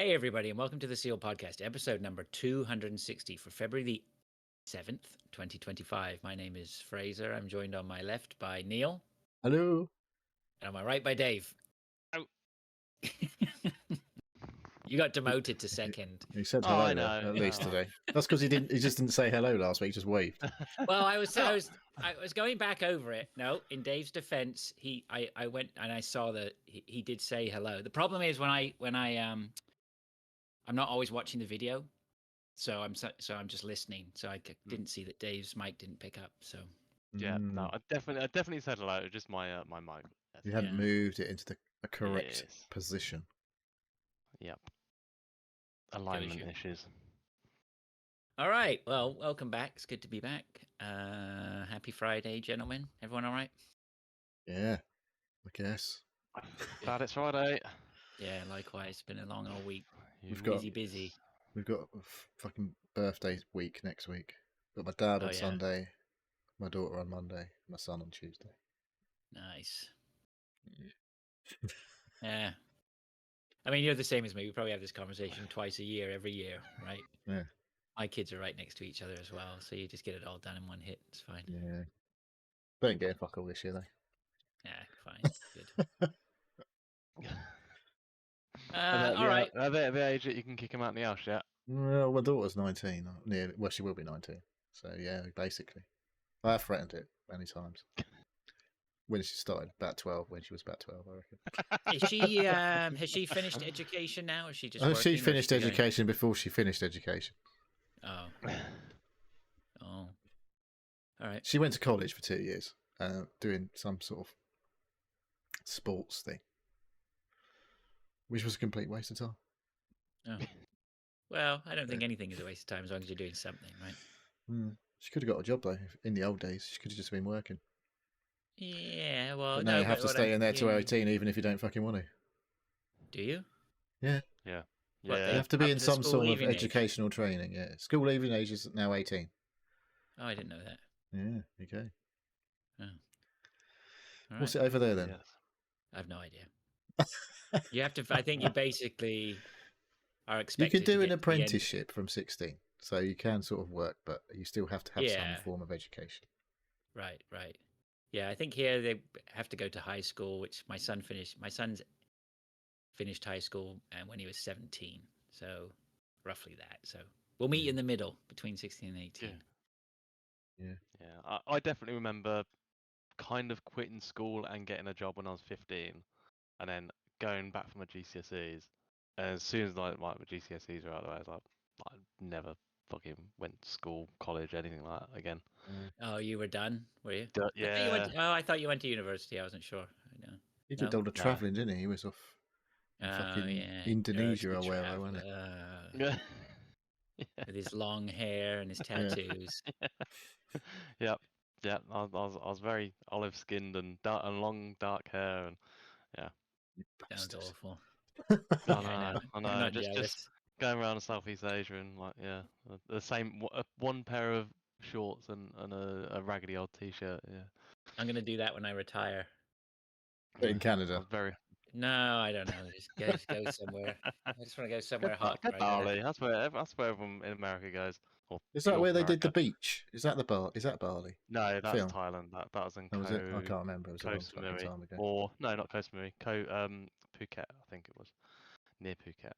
Hey, everybody, and welcome to the Seal Podcast, episode number 260 for February the 7th, 2025. My name is Fraser. I'm joined on my left by Neil. Hello. And on my right by Dave. Oh. You got demoted to second. He said Oh, hello I there, know. at least Oh. today. That's because he just didn't say hello last week. He just waved. Well, I was going back over it. No, in Dave's defense, I went and I saw that he did say hello. The problem is when I'm not always watching the video, so I'm just listening. So I didn't see that Dave's mic didn't pick up. So Yeah, no, I definitely said hello. Just my my mic. You hadn't moved it into the correct Yes. position. Yep. Alignment issues. All right. Well, welcome back. It's good to be back. Happy Friday, gentlemen. Everyone all right? Yeah, I guess. Glad it's Friday. Yeah, likewise. It's been a long old week. We've got busy. We've got a fucking birthday week next week. Got my dad on Sunday, my daughter on Monday, my son on Tuesday. Nice. Yeah. I mean, you're the same as me. We probably have this conversation twice a year, every year, right? Yeah. My kids are right next to each other as well, so you just get it all done in one hit. It's fine. Yeah. Don't get a fuck all this year, though. Yeah, fine. Good. All right. Are they at the age that you can kick them out in the house yet? Well, my daughter's 19. Well, she will be 19. So, yeah, basically. I have threatened it many times. When she started, about 12, when she was about 12, I reckon. Is she, has she finished education now, or is she just working? She finished education before she finished education. Oh. All right. She went to college for 2 years, doing some sort of sports thing, which was a complete waste of time. Oh. Well, I don't think anything is a waste of time as long as you're doing something, right? She could have got a job, though. In the old days, she could have just been working. Yeah, well, but no, you have to stay in there till 18, even if you don't fucking want to. Do you? Yeah. Yeah. What, You have to be in some sort of educational training. Yeah, school leaving age is now 18. Oh, I didn't know that. Yeah. Okay. Oh. What's it over there then? Yes. I have no idea. You have to. I think you basically are expected. You can do an apprenticeship from 16, so you can sort of work, but you still have to have some form of education. Right. Yeah, I think here they have to go to high school, which my son's finished high school and when he was 17, so roughly that. So we'll meet in the middle between 16 and 18. Yeah. I definitely remember kind of quitting school and getting a job when I was 15, and then going back for my GCSEs. And as soon as my GCSEs were out of the way, I was like, I never fucking went to school, college, anything like that again. Oh, you were done, were you? Yeah. I thought you went to university. I wasn't sure. I know. He did all the travelling, didn't he? He was off fucking Indonesia or wherever, wasn't he? Yeah. With his long hair and his tattoos. Yeah. I was very olive skinned and long dark hair, and yeah. Sounds awful. I know. I'm not just jealous. Going around Southeast Asia and the same one pair of shorts and a raggedy old t-shirt. Yeah. I'm gonna do that when I retire. In Canada. No, I don't know. Just go somewhere. I just want to go somewhere hot. Go Bali. That's where everyone in America goes. Is that where they did the beach? Is that Is that Bali? No, that's Thailand. That was in I can't remember. It was Koh a long time ago. Or no, not Koh Samui. Phuket, I think it was. Near Phuket.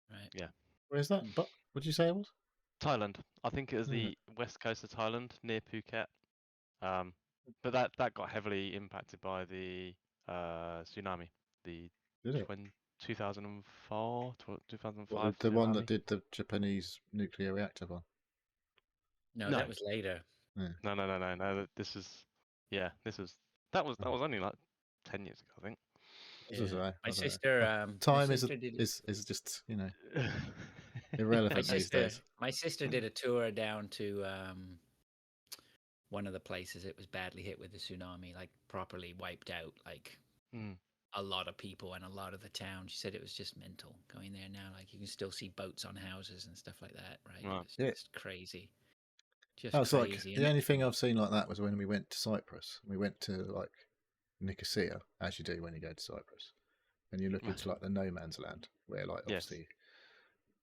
Right. Yeah. Where's that? What did you say it was? Thailand. I think it was the west coast of Thailand, near Phuket. But that got heavily impacted by the tsunami. The 2004, 2005. The one that did the Japanese nuclear reactor one. No, that was later. Yeah. No. That was only like 10 years ago, I think. Yeah. My sister. Time is just irrelevant these days. My sister did a tour down to one of the places it was badly hit with the tsunami, like properly wiped out, like a lot of people and a lot of the town. She said it was just mental going there now. Like you can still see boats on houses and stuff like that, right? It's just crazy. Just crazy. Like the only thing I've seen like that was when we went to Cyprus. We went to like Nicosia, as you do when you go to Cyprus, and you look into like the no man's land, where like obviously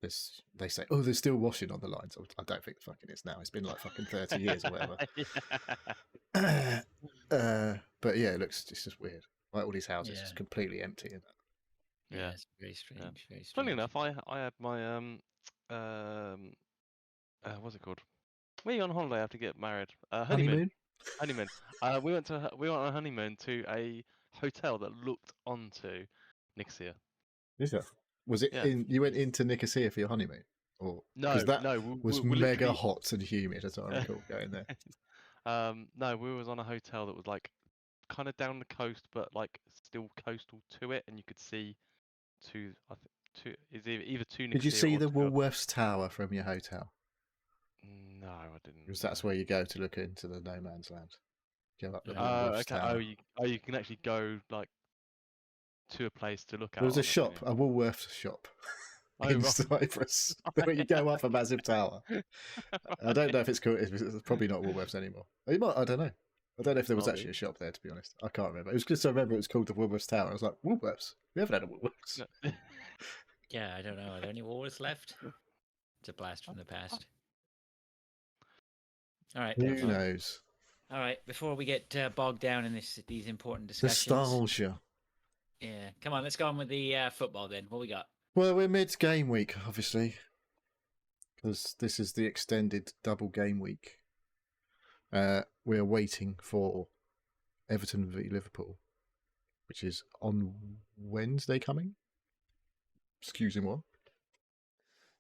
they say, oh, there's still washing on the lines. I don't think it fucking is now. It's been like fucking 30 years or whatever. But yeah, it's just weird. Like all these houses just completely empty. And Yeah, it's very strange. Very strange. Funny enough, I had my what's it called? Where are you on holiday after you get married? Honeymoon. Honeymoon. We went on a honeymoon to a hotel that looked onto Nicosia. Is that? Was it you went into Nicosia for your honeymoon? Or no, that was we mega hot and humid, as I recall going there. No, we was on a hotel that was like kind of down the coast, but like still coastal to it, and you could see either to Nicosia. Did you see the to Woolworths Tower from your hotel? No, I didn't. Because that's where you go to look into the no man's land. Go up the Oh, Woolworths okay. Tower. You can actually go like to a place to look at. There was a shop, a Woolworths shop in Cyprus. Where you go up a massive tower. I don't know if it's cool. It's probably not Woolworths anymore. I don't know. I don't know if there was actually a shop there, to be honest. I can't remember. It was just I remember it was called the Woolworths Tower. I was like, Woolworths? We haven't had a Woolworths. Yeah, I don't know. Are there any Woolworths left? It's a blast from the past. All right. Who knows? All right. Before we get bogged down in these important discussions. Nostalgia. Yeah. Come on, let's go on with the football then. What we got? Well, we're mid-game week, obviously, because this is the extended double game week. We're waiting for Everton v Liverpool, which is on Wednesday coming. Excuse me.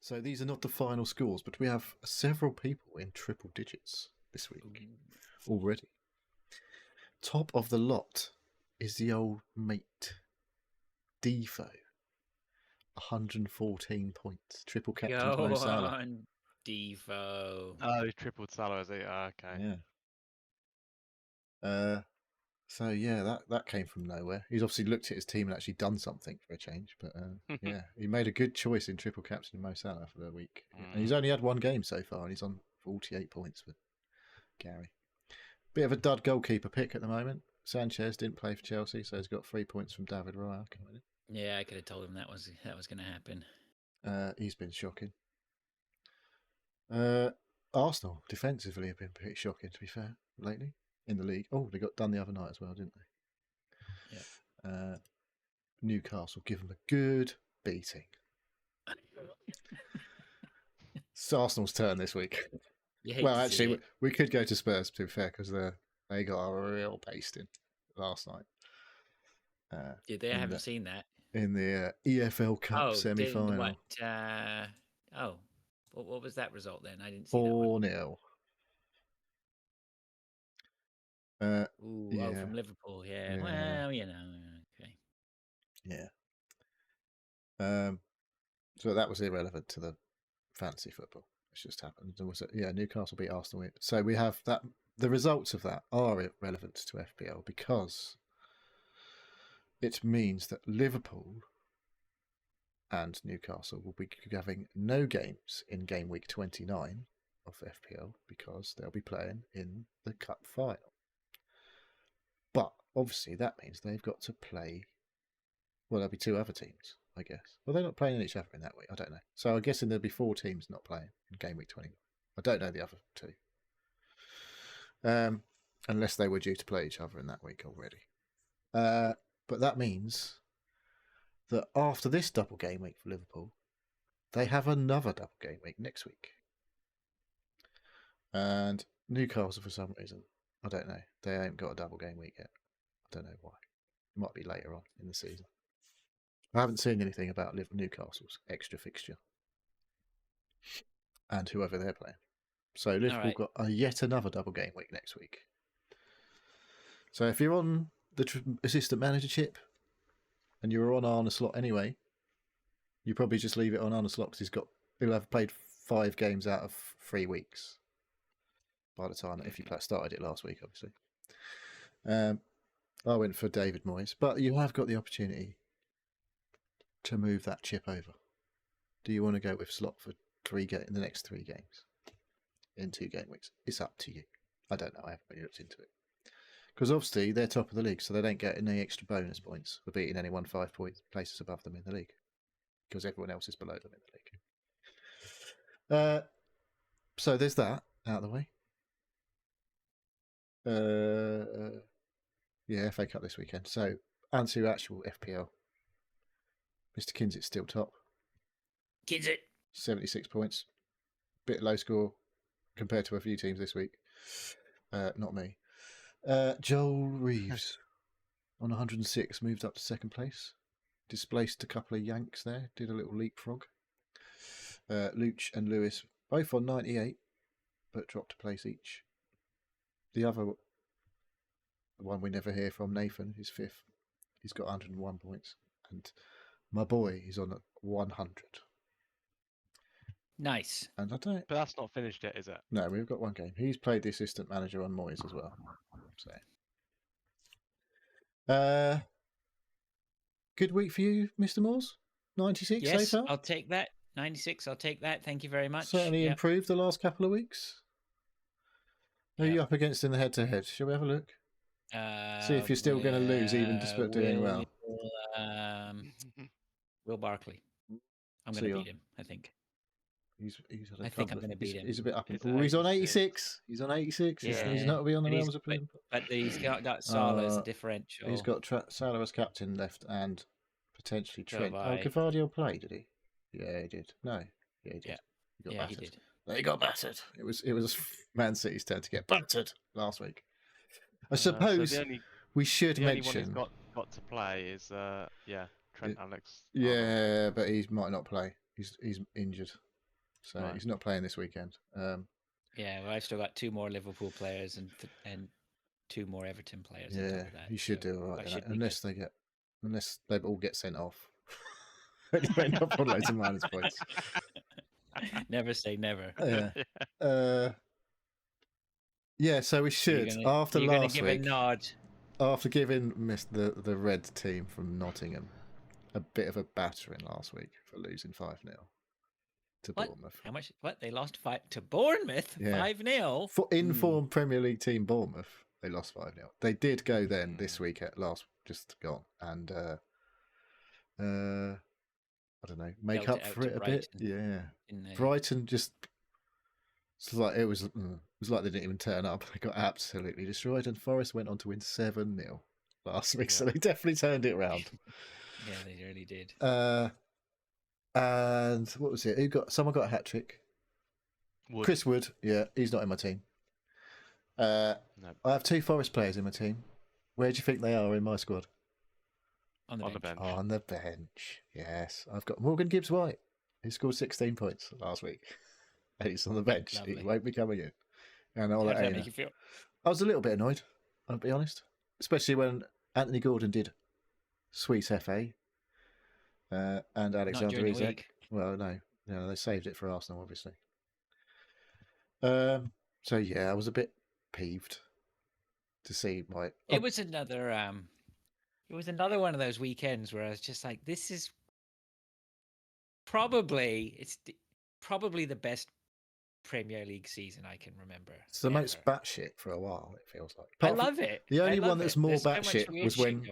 So these are not the final scores, but we have several people in triple digits this week already. Top of the lot is the old mate, Defo. 114 points. Triple captain Mo Salah. On, Defo. Oh, he tripled Salah, is he? Okay. Yeah. So yeah, that came from nowhere. He's obviously looked at his team and actually done something for a change. But yeah, he made a good choice in triple captain Mo Salah for the week. And he's only had one game so far, and he's on 48 points with Gary. Bit of a dud goalkeeper pick at the moment. Sanchez didn't play for Chelsea, so he's got 3 points from David Raya coming in. Yeah, I could have told him that was going to happen. He's been shocking. Arsenal defensively have been pretty shocking, to be fair, lately in the league. Oh, they got done the other night as well, didn't they? Yeah. Newcastle give them a good beating. It's Arsenal's turn this week. Well, actually, we could go to Spurs, to be fair, because they got a real pasting last night. I haven't seen that. In the EFL Cup semi-final. What was that result then? I didn't see 4-0. From Liverpool, yeah. Well, okay. Yeah. So that was irrelevant to the fantasy football. It's just happened. Newcastle beat Arsenal. So we have that. The results of that are irrelevant to FPL because it means that Liverpool and Newcastle will be having no games in game week 29 of FPL because they'll be playing in the cup final. But obviously that means they've got to play. Well, there'll be two other teams, I guess. Well, they're not playing each other in that week. I don't know. So I'm guessing there'll be 4 teams not playing in game week 29. I don't know the other 2. Unless they were due to play each other in that week already. But that means that after this double game week for Liverpool, they have another double game week next week. And Newcastle, for some reason, I don't know, they ain't got a double game week yet. I don't know why. It might be later on in the season. I haven't seen anything about Newcastle's extra fixture and whoever they're playing. So Liverpool got yet another double game week next week. So if you're on the assistant manager chip and you're on Arne Slot anyway, you probably just leave it on Arne Slot because he'll have played 5 games out of 3 weeks by the time if you started it last week, obviously. I went for David Moyes, but you have got the opportunity to move that chip over. Do you want to go with Slot for in the next 3 games in 2 game weeks? It's up to you. I don't know. I haven't really looked into it. Because obviously they're top of the league, so they don't get any extra bonus points for beating anyone 5 places above them in the league. Because everyone else is below them in the league. So there's that out of the way. Yeah, FA Cup this weekend. So, onto actual FPL. Mr. Kinsett's still top. Kinsett. 76 points. Bit low score compared to a few teams this week. Not me. Joel Reeves on 106 moved up to second place. Displaced a couple of Yanks there. Did a little leapfrog. Luch and Lewis both on 98, but dropped a place each. The one we never hear from, Nathan, is fifth. He's got 101 points. And my boy is on 100. Nice. And I don't... But that's not finished yet, is it? No, we've got one game. He's played the assistant manager on Moyes as well. So, good week for you, Mr. Moores? 96 Yes, so far? I'll take that. 96, I'll take that. Thank you very much. Certainly improved the last couple of weeks. Who are you up against in the head-to-head? Shall we have a look? See if you're still going to lose, even despite doing well. Will Barkley. I'm going to beat him, I think. I think I'm going to beat him. He's a bit up. He's on 86. He's on 86. Yeah. He's not be on the realms of prison. But he's got Salah as a differential. He's got Salah as captain left and potentially Trent. I. Gavardio played, did he? Yeah, he did. No. Yeah, he did. Yeah, he did. They got battered. It was Man City's turn to get battered last week. I suppose so we should the mention. The only one who's got to play is Trent Alex. Yeah, but he might not play. He's injured, so he's not playing this weekend. Yeah, well, I've still got 2 more Liverpool players and 2 more Everton players. Yeah, you should do all right. Unless they all get sent off. You end up on loads of minus points. Never say never. Yeah, so we should after last give week. A nod. After giving the red team from Nottingham a bit of a battering last week for losing 5-0 to Bournemouth. How much? What? They lost 5 to Bournemouth? 5-0? For informed Premier League team Bournemouth, they lost 5-0. They did go then this week at last, just gone, and I don't know, make up for it a bit. Yeah, Brighton just. It's like it was like they didn't even turn up. They got absolutely destroyed, and Forest went on to win 7-0 last week, so they definitely turned it around. Yeah, they really did. And what was it? Someone got a hat trick. Chris Wood. Yeah, he's not in my team. No. I have 2 Forest players in my team. Where do you think they are in my squad? On the bench. On the bench. Yes, I've got Morgan Gibbs-White. He scored 16 points last week. And he's on the bench. Lovely. He won't be coming in. And How does that make you feel? I was a little bit annoyed, I'll be honest. Especially when Anthony Gordon did Sweet FA and Alexander Isak. Well, no, they saved it for Arsenal, obviously. So yeah, I was a bit peeved to see my. It was another. It was another one of those weekends where I was just like, "This is probably the best Premier League season I can remember." It's the most batshit for a while. It feels like. I love it. The only one that's more batshit was when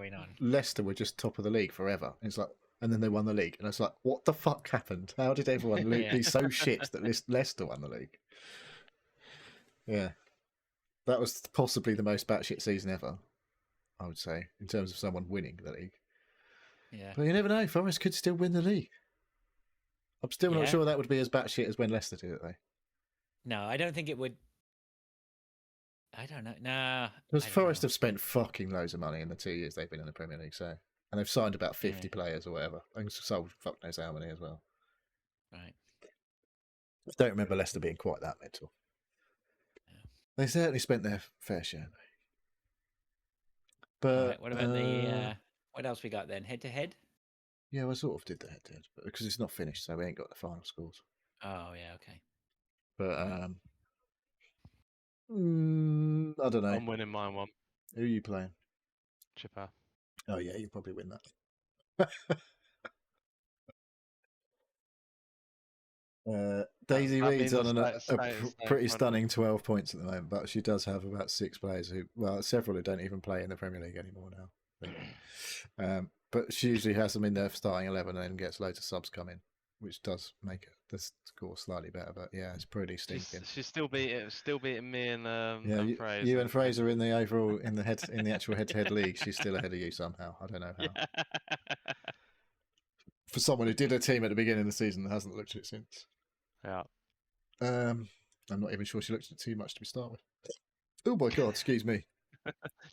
Leicester were just top of the league forever. It's like, and then they won the league, and it's like, what the fuck happened? How did everyone be so shit that Leicester won the league? Yeah, that was possibly the most batshit season ever, I would say, in terms of someone winning the league. Yeah, but you never know. Forest could still win the league. I'm still not sure that would be as batshit as when Leicester did it, though. No, I don't think it would. I don't know. Nah. Because Forest have spent fucking loads of money in the 2 years they've been in the Premier League, so. And they've signed about 50 players or whatever. And sold fuck knows how many as well. Right. I don't remember Leicester being quite that mental. Yeah. They certainly spent their fair share. But right, what about the... what else we got then? Head-to-head? Yeah, I sort of did the head-to-head. But because it's not finished, so we ain't got the final scores. Oh, yeah, okay. But, I don't know. I'm winning mine one. Who are you playing? Chipper. Oh, yeah, you'll probably win that. Daisy Reed's on a pretty stunning 12 points at the moment, but she does have about 6 players several who don't even play in the Premier League anymore now. But she usually has them in their starting 11 and then gets loads of subs come in. which does make the score slightly better. But yeah, it's pretty stinking. She's still beating me and Yeah, Fraser. you and Fraser in the overall in the actual head-to-head league. She's still ahead of you somehow. I don't know how. Yeah. For someone who did a team at the beginning of the season and hasn't looked at it since. Yeah. I'm not even sure she looked at it too much to start with. Oh my god, excuse me.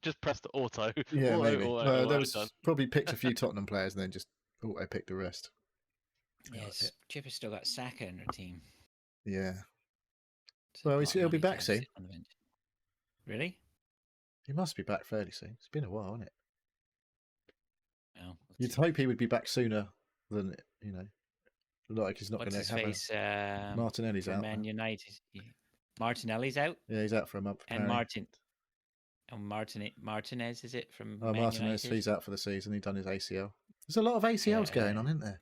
Just press the auto. Yeah, auto, maybe. auto, There was done. probably picked a few Tottenham players and then just auto picked the rest. Yes, Chipper's still got Saka in her team. Yeah. So Well, he'll be back soon. Really? He must be back fairly soon. It's been a while, hasn't it? Oh, You'd hope he would be back sooner than, like he's not going to have face, Martinelli's out. Man United. Martinelli's out? Yeah, he's out for a month. And Martinez, is it, from Man Martinez, United? he's out for the season. He's done his ACL. There's a lot of ACLs going on, isn't there?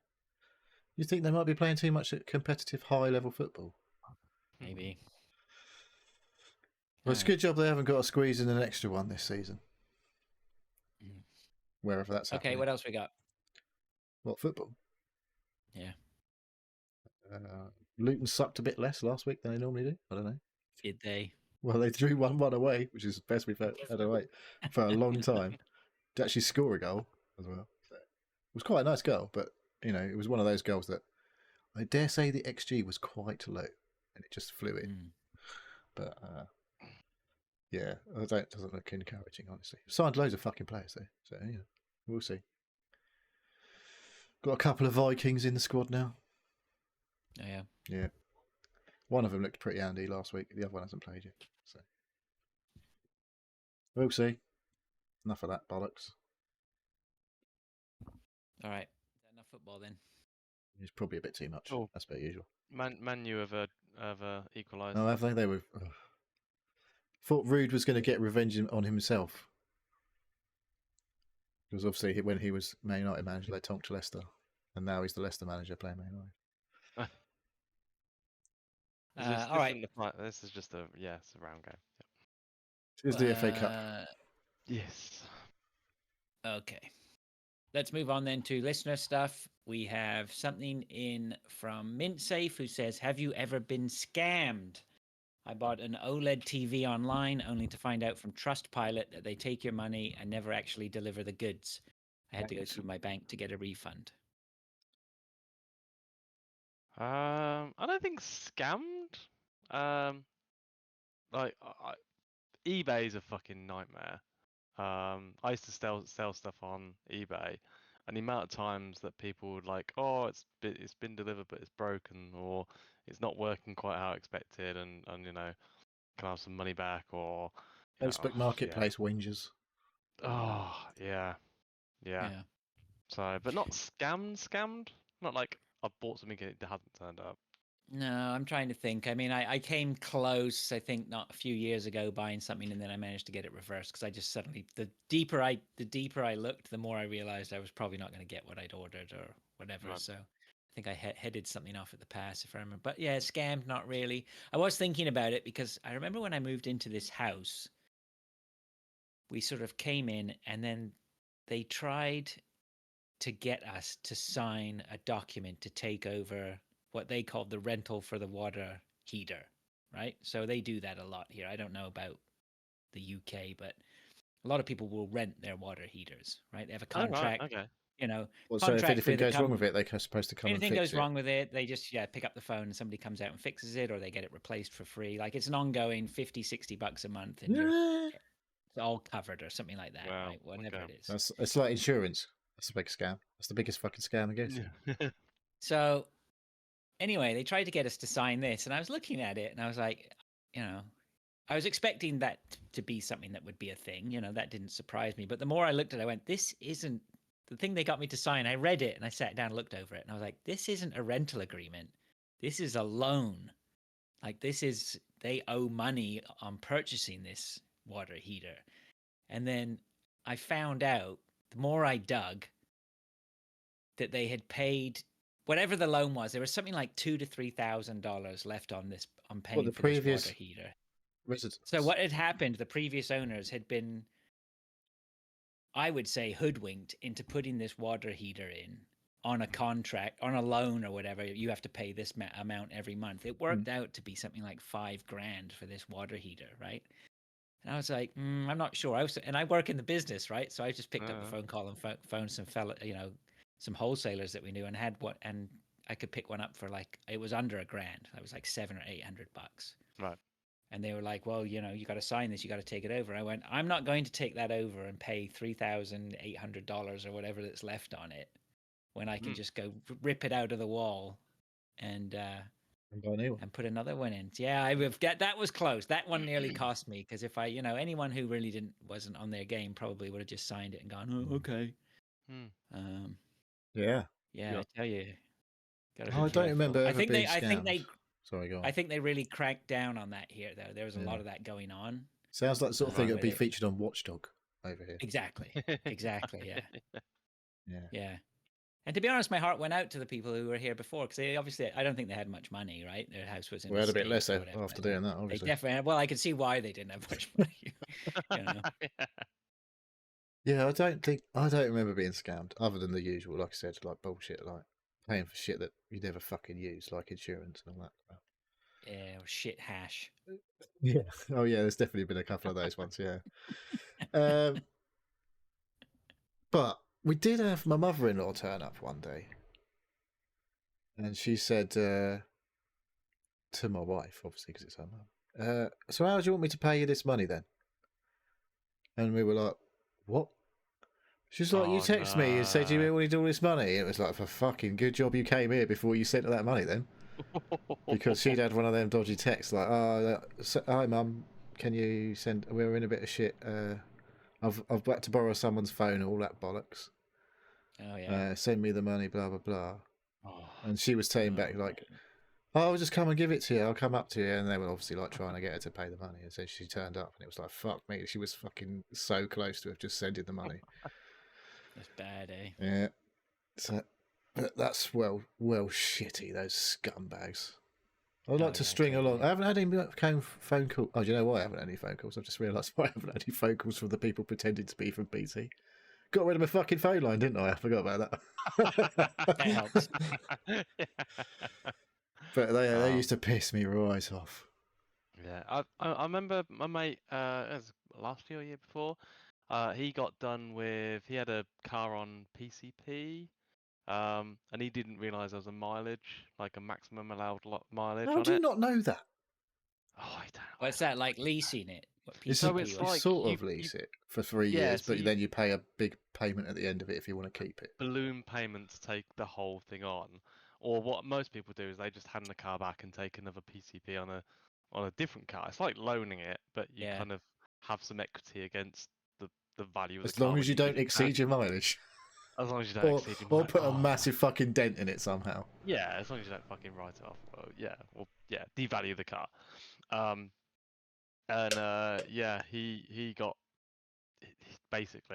You think they might be playing too much at competitive high-level football? Maybe. Well, it's a good job they haven't got to squeeze in an extra one this season. Wherever that's happening. Okay, what else we got? What, football? Yeah. Luton sucked a bit less last week than they normally do. I don't know. Did they? Well, they drew 1-1 away, which is the best we've had away for a long time. To actually score a goal as well. So, it was quite a nice goal, but, it was one of those goals that I dare say the XG was quite low and it just flew in. But, yeah, it doesn't look encouraging, honestly. Signed loads of fucking players, though. So, we'll see. Got a couple of Vikings in the squad now. Oh, yeah. Yeah. One of them looked pretty handy last week. The other one hasn't played yet. So we'll see. Enough of that bollocks. All right. Enough football then. It's probably a bit too much. Oh. That's about usual. Man U have equalised. Oh, have they? They were. Thought Rude was going to get revenge on himself. Because obviously when he was Man United manager, they tonked Leicester. And now he's the Leicester manager playing Man United. All right. This is just it's a round game. Yep. It's the FA Cup. Yes. Okay. Let's move on then to listener stuff. We have something in from MintSafe who says, have you ever been scammed? I bought an OLED TV online only to find out from Trustpilot that they take your money and never actually deliver the goods. I had to go through my bank to get a refund. I don't think scammed. eBay is a fucking nightmare. I used to sell stuff on eBay, and the amount of times that people would like, oh, it's been delivered but it's broken, or it's not working quite how expected, and can I have some money back, or Facebook Marketplace whingers. Oh yeah. So, but not scammed. Not like I bought something and it hasn't turned up. No, I'm trying to think. I mean, I came close, I think, not a few years ago, buying something, and then I managed to get it reversed because I just suddenly, the deeper I looked, the more I realized I was probably not going to get what I'd ordered or whatever. Right. So I think I headed something off at the pass, if I remember. But yeah, scammed, not really. I was thinking about it because I remember when I moved into this house, we sort of came in and then they tried to get us to sign a document to take over what they called the rental for the water heater, right? So they do that a lot here. I don't know about the UK, but a lot of people will rent their water heaters, right? They have a contract, okay. Well, so if anything goes wrong with it, they're supposed to come and fix it. Anything goes wrong with it, they just pick up the phone and somebody comes out and fixes it, or they get it replaced for free. Like it's an ongoing $50-$60 a month, and it's all covered or something like that, right? Whatever it is. It's like insurance. That's a big scam. That's the biggest fucking scam, I guess. So anyway, they tried to get us to sign this, and I was looking at it, and I was like, I was expecting that to be something that would be a thing. That didn't surprise me. But the more I looked at it, I went, this isn't the thing they got me to sign. I read it, and I sat down and looked over it, and I was like, this isn't a rental agreement. This is a loan. Like, they owe money on purchasing this water heater. And then I found out, the more I dug, that they had paid whatever the loan was. There was something like $2,000 to $3,000 left on paying for this water heater. Residents. So what had happened? The previous owners had been, I would say, hoodwinked into putting this water heater in on a contract, on a loan or whatever, you have to pay this amount every month. It worked out to be something like $5,000 for this water heater, right? And I was like, I'm not sure. And I work in the business, right? So I just picked up the phone call and phoned some some wholesalers that we knew and had what, and I could pick one up for like, it was under $1,000. That was like $700 or $800. Right. And they were like, well, you got to sign this. You got to take it over. I went, I'm not going to take that over and pay $3,800 or whatever that's left on it when I can just go rip it out of the wall and put another one in. Yeah, that was close. That one nearly cost me because if anyone who really wasn't on their game probably would have just signed it and gone, oh, okay. Yeah. I tell you. I don't remember ever being scammed. Sorry, go on. I think they really cranked down on that here, though. There was a lot of that going on. Sounds like the sort of thing that would be featured on Watchdog over here. Exactly. Yeah. Yeah. And to be honest, my heart went out to the people who were here before because they obviously, I don't think they had much money, right? Their house was in. We had a bit less after doing that, obviously. They definitely. Well, I can see why they didn't have much money. Yeah, I don't remember being scammed other than the usual, like I said, like bullshit, like paying for shit that you never fucking use, like insurance and all that. Yeah, or shit hash. Yeah. Oh yeah, there's definitely been a couple of those ones. Yeah. But we did have my mother-in-law turn up one day, and she said to my wife, obviously because it's her mum, so how do you want me to pay you this money then? And we were like, what? She's like, you text me and said you wanted all this money. It was like, for fucking good job you came here before you sent her that money then. Because she'd had one of them dodgy texts like, hi mum, can you send, we're in a bit of shit. I've got to borrow someone's phone, all that bollocks. Oh yeah. Send me the money, blah, blah, blah. And she was saying back like, I'll just come and give it to you. I'll come up to you. And they were obviously like trying to get her to pay the money. And so she turned up and it was like, fuck me. She was fucking so close to have just sending the money. That's bad, eh? Yeah. So that's well shitty, those scumbags. I'd like to string along. I haven't had any phone call. Oh, do you know why I haven't had any phone calls? I've just realised why I haven't had any phone calls from the people pretending to be from BT. Got rid of my fucking phone line, didn't I? I forgot about that. That helps. But they used to piss me right off. Yeah, I remember my mate, it was last year or year before, he got done with, he had a car on PCP, and he didn't realise there was a mileage, like a maximum allowed mileage on it. How do you not know that? Oh, I don't know. What's that, like leasing it? It's like sort of lease it for 3 years, but then you pay a big payment at the end of it if you want to keep it. Balloon payments take the whole thing on. Or what most people do is they just hand the car back and take another PCP on a different car. It's like loaning it, but you kind of have some equity against the value of the car. As long as you don't exceed your mileage. As long as you don't exceed your mileage. Or put a massive fucking dent in it somehow. Yeah, as long as you don't fucking write it off. Devalue the car.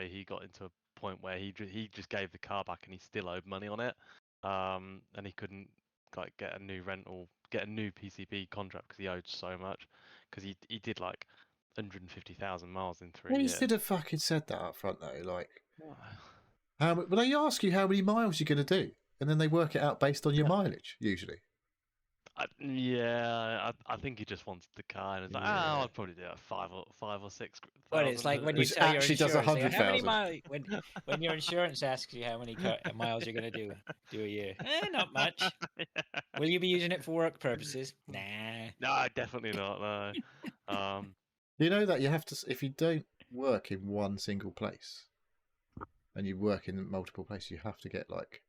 He got into a point where he just gave the car back and he still owed money on it. And he couldn't like get a new PCP contract because he owed so much, because he did like 150,000 miles in 3 years. He should have fucking said that up front though. Like, but they ask you how many miles you're going to do, and then they work it out based on your mileage usually. I think he just wanted the car, and it's like, I'd probably do it 5 or 6. But it's like when you Which tell your actually does insurance, 100,000. when your insurance asks you how many miles you're going to do a year, not much. Will you be using it for work purposes? Nah. No, definitely not. No. You know that you have to, if you don't work in one single place, and you work in multiple places, you have to get like,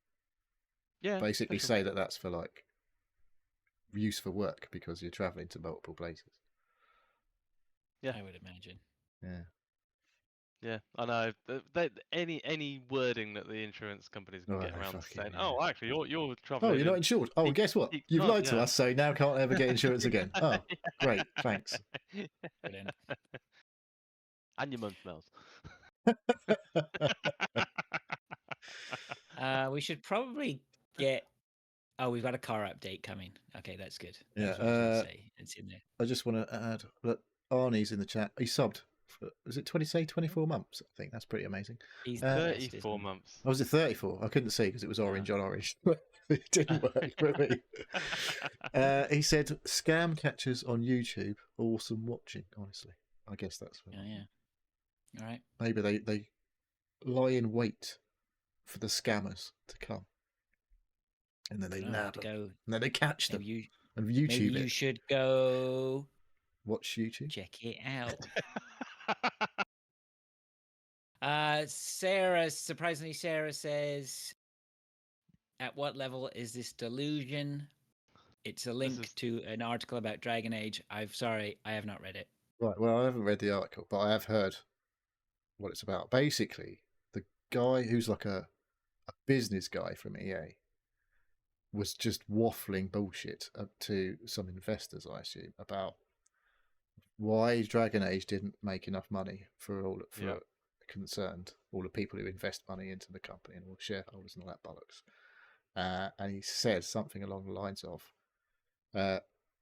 basically say that that's for like use for work because you're traveling to multiple places. Yeah, I would imagine. Yeah, I know. Any wording that the insurance companies can get around saying, "Oh, actually, you're traveling." Oh, you're not insured. Oh, and guess what? You've lied to us, so now can't ever get insurance again. Oh, great, thanks. Brilliant. And your mum smells. We should probably get. Oh, we've got a car update coming. Okay, that's good. Yeah, that's what I was gonna say. It's in there. I just want to add that Arnie's in the chat. He subbed Was it 24 months? I think that's pretty amazing. He's the best, isn't 34 he? months. Oh, was it 34? I couldn't see because it was orange on orange. It didn't work for me. He said, "Scam catchers on YouTube, awesome watching." Honestly, I guess that's what, Yeah. All right. maybe they lie in wait for the scammers to come, and then they nab them, go. and then they catch them. Maybe And you YouTube should go watch YouTube. check it out. Surprisingly, Sarah says, "At what level is this delusion?" It's a link to an article about Dragon Age. I have not read it. Right. Well, I haven't read the article, but I have heard what it's about. Basically, the guy who's like a business guy from EA was just waffling bullshit to some investors, I assume, about why Dragon Age didn't make enough money for all concerned, all the people who invest money into the company and all the shareholders and all that bollocks. And he said something along the lines of,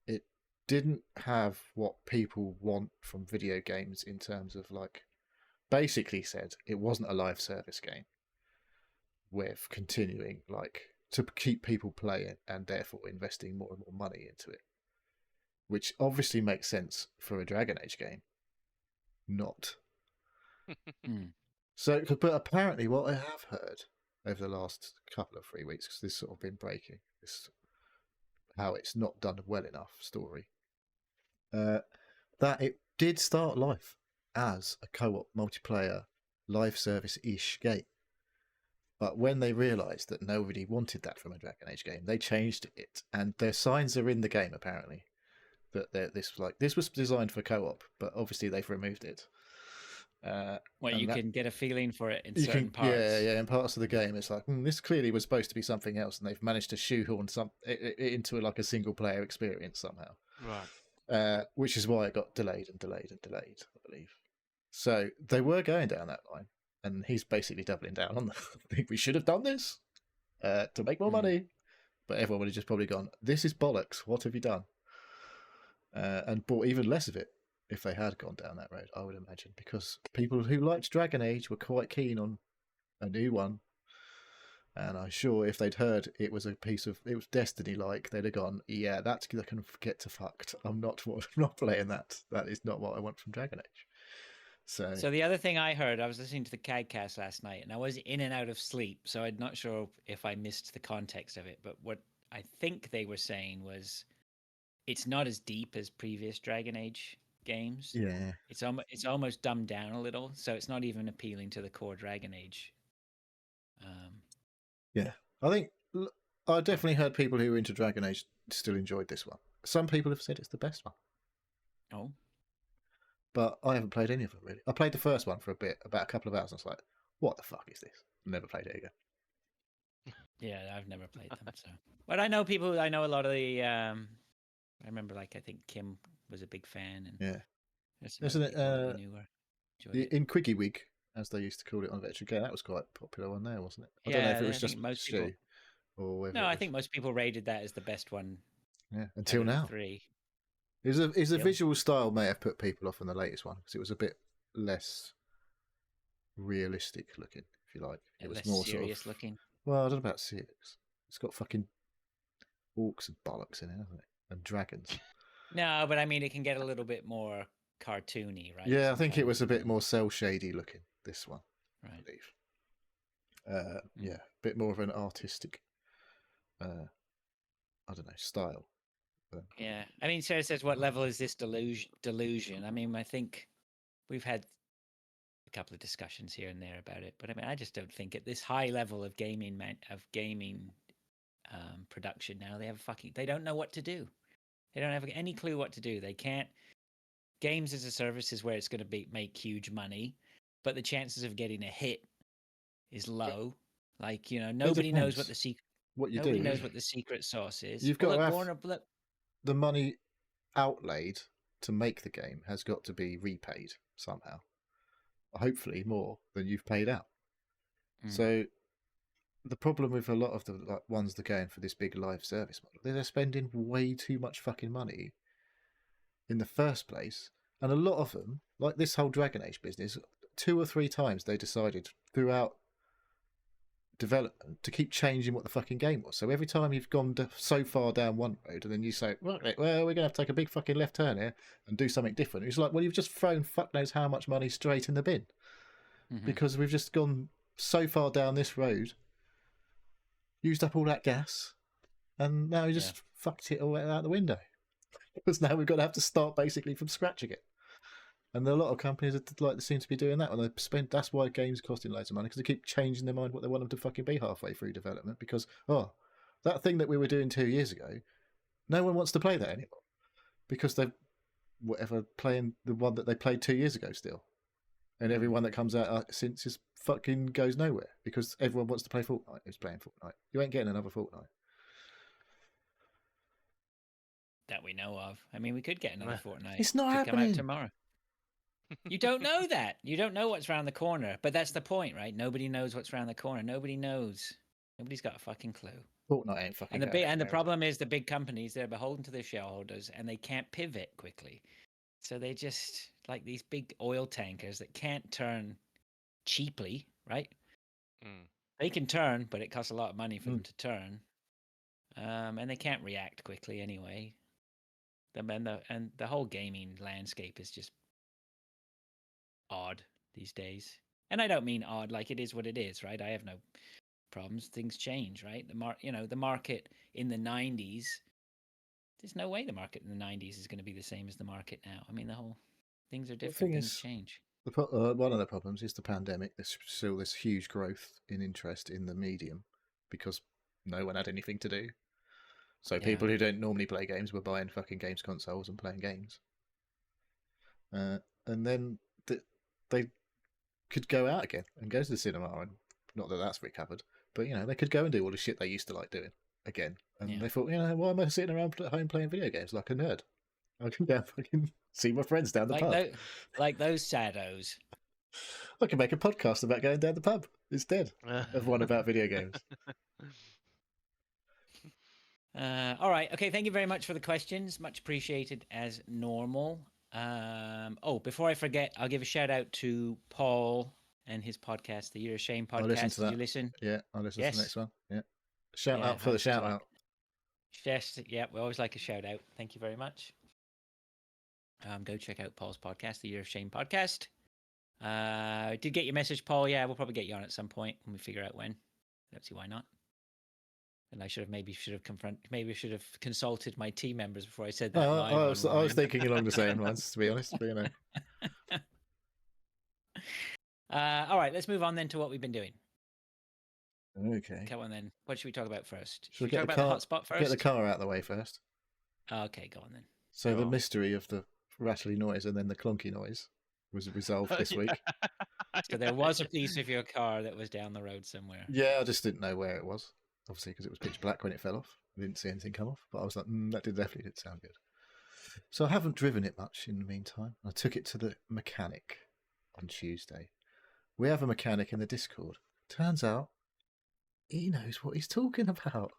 it didn't have what people want from video games in terms of like, basically said it wasn't a live service game with continuing like to keep people playing and therefore investing more and more money into it, which obviously makes sense for a Dragon Age game. Not. So, but apparently what I have heard over the last couple of 3 weeks, because this sort of been breaking, this how it's not done well enough story, that it did start life as a co-op multiplayer live service-ish game. But when they realised that nobody wanted that from a Dragon Age game, they changed it, and their signs are in the game apparently that this was designed for co-op, but obviously they've removed it. You can get a feeling for it in certain parts. Yeah. In parts of the game, it's like this clearly was supposed to be something else, and they've managed to shoehorn it into like a single player experience somehow. Right. Which is why it got delayed, I believe. So they were going down that line, and he's basically doubling down on that. I think we should have done this to make more money, but everyone would have just probably gone, "This is bollocks. What have you done?" And bought even less of it if they had gone down that road, I would imagine, because people who liked Dragon Age were quite keen on a new one. And I'm sure if they'd heard it was Destiny-like, they'd have gone, "Yeah, that's can get to fucked. I'm not playing that. That is not what I want from Dragon Age." So the other thing I heard, I was listening to the CADcast last night, and I was in and out of sleep, so I'm not sure if I missed the context of it. But what I think they were saying was, it's not as deep as previous Dragon Age games. Yeah, it's almost dumbed down a little, so it's not even appealing to the core Dragon Age. Yeah, I think I definitely heard people who were into Dragon Age still enjoyed this one. Some people have said it's the best one. Oh, but I haven't played any of them really. I played the first one for a bit, about a couple of hours, and I was like, "What the fuck is this?" Never played it again. Yeah, I've newer played them. So, but I know people. I know a lot of the. I remember, I think Kim was a big fan, and yeah, isn't it? In Quiggy Wig, as they used to call it on Veteran Game, that was quite a popular one there, wasn't it? I don't know if it was just most Stu people, or whether. No, I think most people rated that as the best one. Yeah, until now. 3. Is a visual style may have put people off on the latest one because it was a bit less realistic looking, if you like. It was less more serious looking. Well, I don't know about serious. It's got fucking orcs and bollocks in it, hasn't it? And dragons. No, but I mean, it can get a little bit more cartoony, right? Yeah, I think it was a bit more cell shady looking, this one, right. I believe. Yeah, a bit more of an artistic, I don't know, style. Yeah, I mean, Sarah says, "What level is this delusion?" I mean, I think we've had a couple of discussions here and there about it, but I mean, I just don't think at this high level of gaming production now, they don't know what to do. They don't have any clue what to do. They can't. Games as a service is where it's going to make huge money, but the chances of getting a hit is low. Like, nobody knows what the secret. Nobody knows what the secret sauce is. You've got to have the money outlaid to make the game has got to be repaid somehow. Hopefully more than you've paid out. So the problem with a lot of the ones that are going for this big live service model, they're spending way too much fucking money in the first place, And a lot of them, like this whole Dragon Age business, 2 or 3 times they decided throughout development to keep changing what the fucking game was. So every time you've gone so far down one road and then you say, right, well, we're going to have to take a big fucking left turn here and do something different. It's like, well, you've just thrown fuck knows how much money straight in the bin because we've just gone so far down this road, used up all that gas, and now we just fucked it all out the window. Because now we've got to have to start basically from scratch again. And a lot of companies they seem to be doing that when they spend. That's why games are costing loads of money, because they keep changing their mind what they want them to fucking be halfway through development. Because that thing that we were doing 2 years ago, no one wants to play that anymore, because they're playing the one that they played 2 years ago still, and everyone that comes out since is fucking goes nowhere because everyone wants to play Fortnite. Who's playing Fortnite? You ain't getting another Fortnite. That we know of. I mean, we could get another Fortnite. It's not happening. Come out tomorrow. You don't know that. You don't know what's around the corner. But that's the point, right? Nobody knows what's around the corner. Nobody knows. Nobody's got a fucking clue. Fortnite ain't fucking. And the problem is the big companies, they're beholden to their shareholders and they can't pivot quickly. So they just like these big oil tankers that can't turn cheaply, right? They can turn, but it costs a lot of money for them to turn. And they can't react quickly anyway. And the whole gaming landscape is just odd these days. And I don't mean odd like it is what it is, right? I have no problems. Things change, right? The market in the 90s, there's no way the market in the 90s is going to be the same as the market now. I mean, the whole things are different. Things change. One of the problems is the pandemic. There's still this huge growth in interest in the medium because no one had anything to do. So people who don't normally play games were buying fucking games consoles and playing games. And then they could go out again and go to the cinema, and not that that's recovered, but they could go and do all the shit they used to like doing again. And they thought, why am I sitting around at home playing video games like a nerd? I can go fucking see my friends down the pub. Like those saddos. I can make a podcast about going down the pub instead of one about video games. All right. Okay. Thank you very much for the questions. Much appreciated as normal. Before I forget, I'll give a shout out to Paul and his podcast, the Year of Shame podcast. Did you listen? Yeah, I'll listen to the next one. Yeah. Shout out for the shout out. Yes. Yeah. We always like a shout out. Thank you very much. Go check out Paul's podcast, the Year of Shame podcast. Did get your message, Paul. Yeah, we'll probably get you on at some point when we figure out when. Don't see why not. And I should have consulted my team members before I said that. I was thinking along the same lines, to be honest. But, all right, let's move on then to what we've been doing. Okay. Come on then. What should we talk about first? Should we talk about the hotspot first? Get the car out of the way first. Okay, go on then. So the mystery of the rattly noise and then the clunky noise was resolved this week. So there was a piece of your car that was down the road somewhere. Yeah, I just didn't know where it was. Obviously, because it was pitch black when it fell off. I didn't see anything come off, but I was like, that definitely didn't sound good. So I haven't driven it much in the meantime. I took it to the mechanic on Tuesday. We have a mechanic in the Discord. Turns out he knows what he's talking about.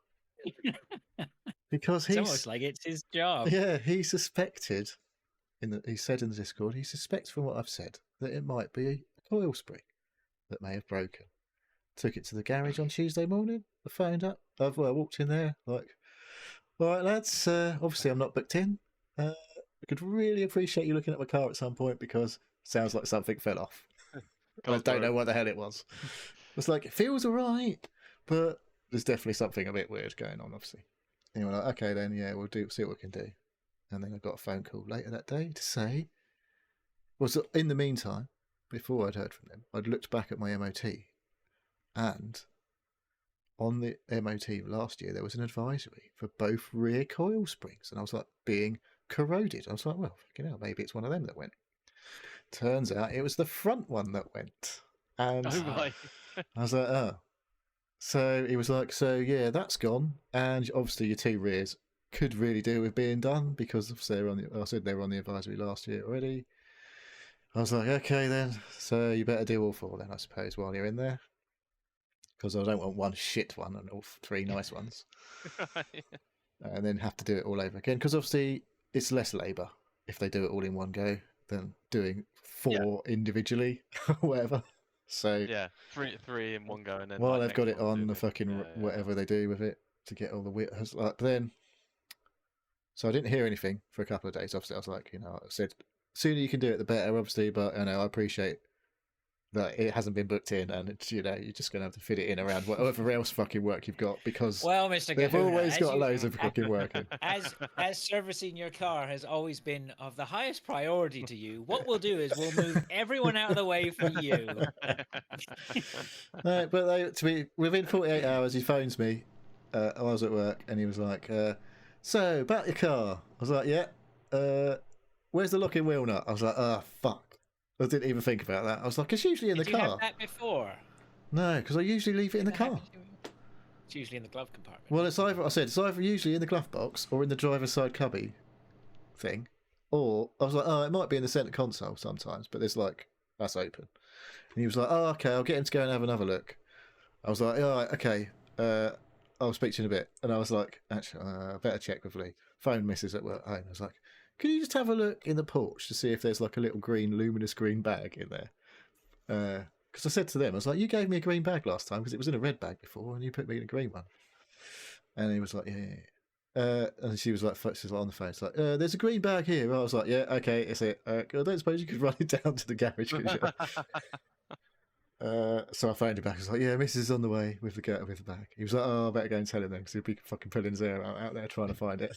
Because it's almost like it's his job. Yeah, he suspected, he said in the Discord, he suspects from what I've said that it might be a coil spring that may have broken. Took it to the garage on Tuesday morning. I phoned up. I walked in there like, all right, lads, obviously I'm not booked in. I could really appreciate you looking at my car at some point because it sounds like something fell off. I don't know what the hell it was. It's like, it feels all right, but there's definitely something a bit weird going on, obviously. Anyway, like, okay, then, yeah, we'll see what we can do. And then I got a phone call later that day to say, in the meantime, before I'd heard from them, I'd looked back at my MOT. And on the MOT last year, there was an advisory for both rear coil springs. And I was like, being corroded. I was like, well, fucking hell, maybe it's one of them that went. Turns out it was the front one that went. And I was like, oh. So he was like, so yeah, that's gone. And obviously your two rears could really do with being done because I said they were on the advisory last year already. I was like, okay then. So you better do all four then, I suppose, while you're in there. Because I don't want one shit one and all three nice ones. And then have to do it all over again. Because obviously it's less labour if they do it all in one go. than doing 4 individually or whatever. So Yeah, three in one go, and then while like, they've next got it one on do the this. fucking Yeah, whatever they do with it to get all the wit, like then. So I didn't hear anything for a couple of days. Obviously, I was like, I said, sooner you can do it, the better, obviously. But I appreciate that it hasn't been booked in, and it's you're just gonna have to fit it in around whatever else fucking work you've got, because Well, Mr. they've Kahuna, always got loads of fucking work in. As servicing your car has always been of the highest priority to you, what we'll do is we'll move everyone out of the way for you. No, but within 48 hours, he phones me. I was at work, and he was like, "So about your car?" I was like, "Yeah." Where's the locking wheel nut? I was like, "Oh fuck!" I didn't even think about that. I was like, "It's usually in the Did you car." have that before? No, because I usually leave it in the That car. happened to you? It's usually in the glove compartment. Well, it's either usually in the glove box or in the driver's side cubby thing, or I was like, "Oh, it might be in the centre console sometimes," but there's that's open. And he was like, "Oh, okay, I'll get him to go and have another look." I was like, "All right, okay, I'll speak to you in a bit." And I was like, "Actually, I better check with Lee." Phone misses at work home. I was like, "Can you just have a look in the porch to see if there's like a little luminous green bag in there?" Because I said to them, I was like, "You gave me a green bag last time because it was in a red bag before, and you put me in a green one." And he was like, "Yeah." And she was like, on the phone, it's like, "There's a green bag here." I was like, "Yeah, okay, it's it. I don't suppose you could run it down to the garage." So I phoned him back. I was like, "Yeah, Mrs. is on the way with the bag." He was like, "Oh, I better go and tell him then, because he'll be fucking pulling his hair out there trying to find it."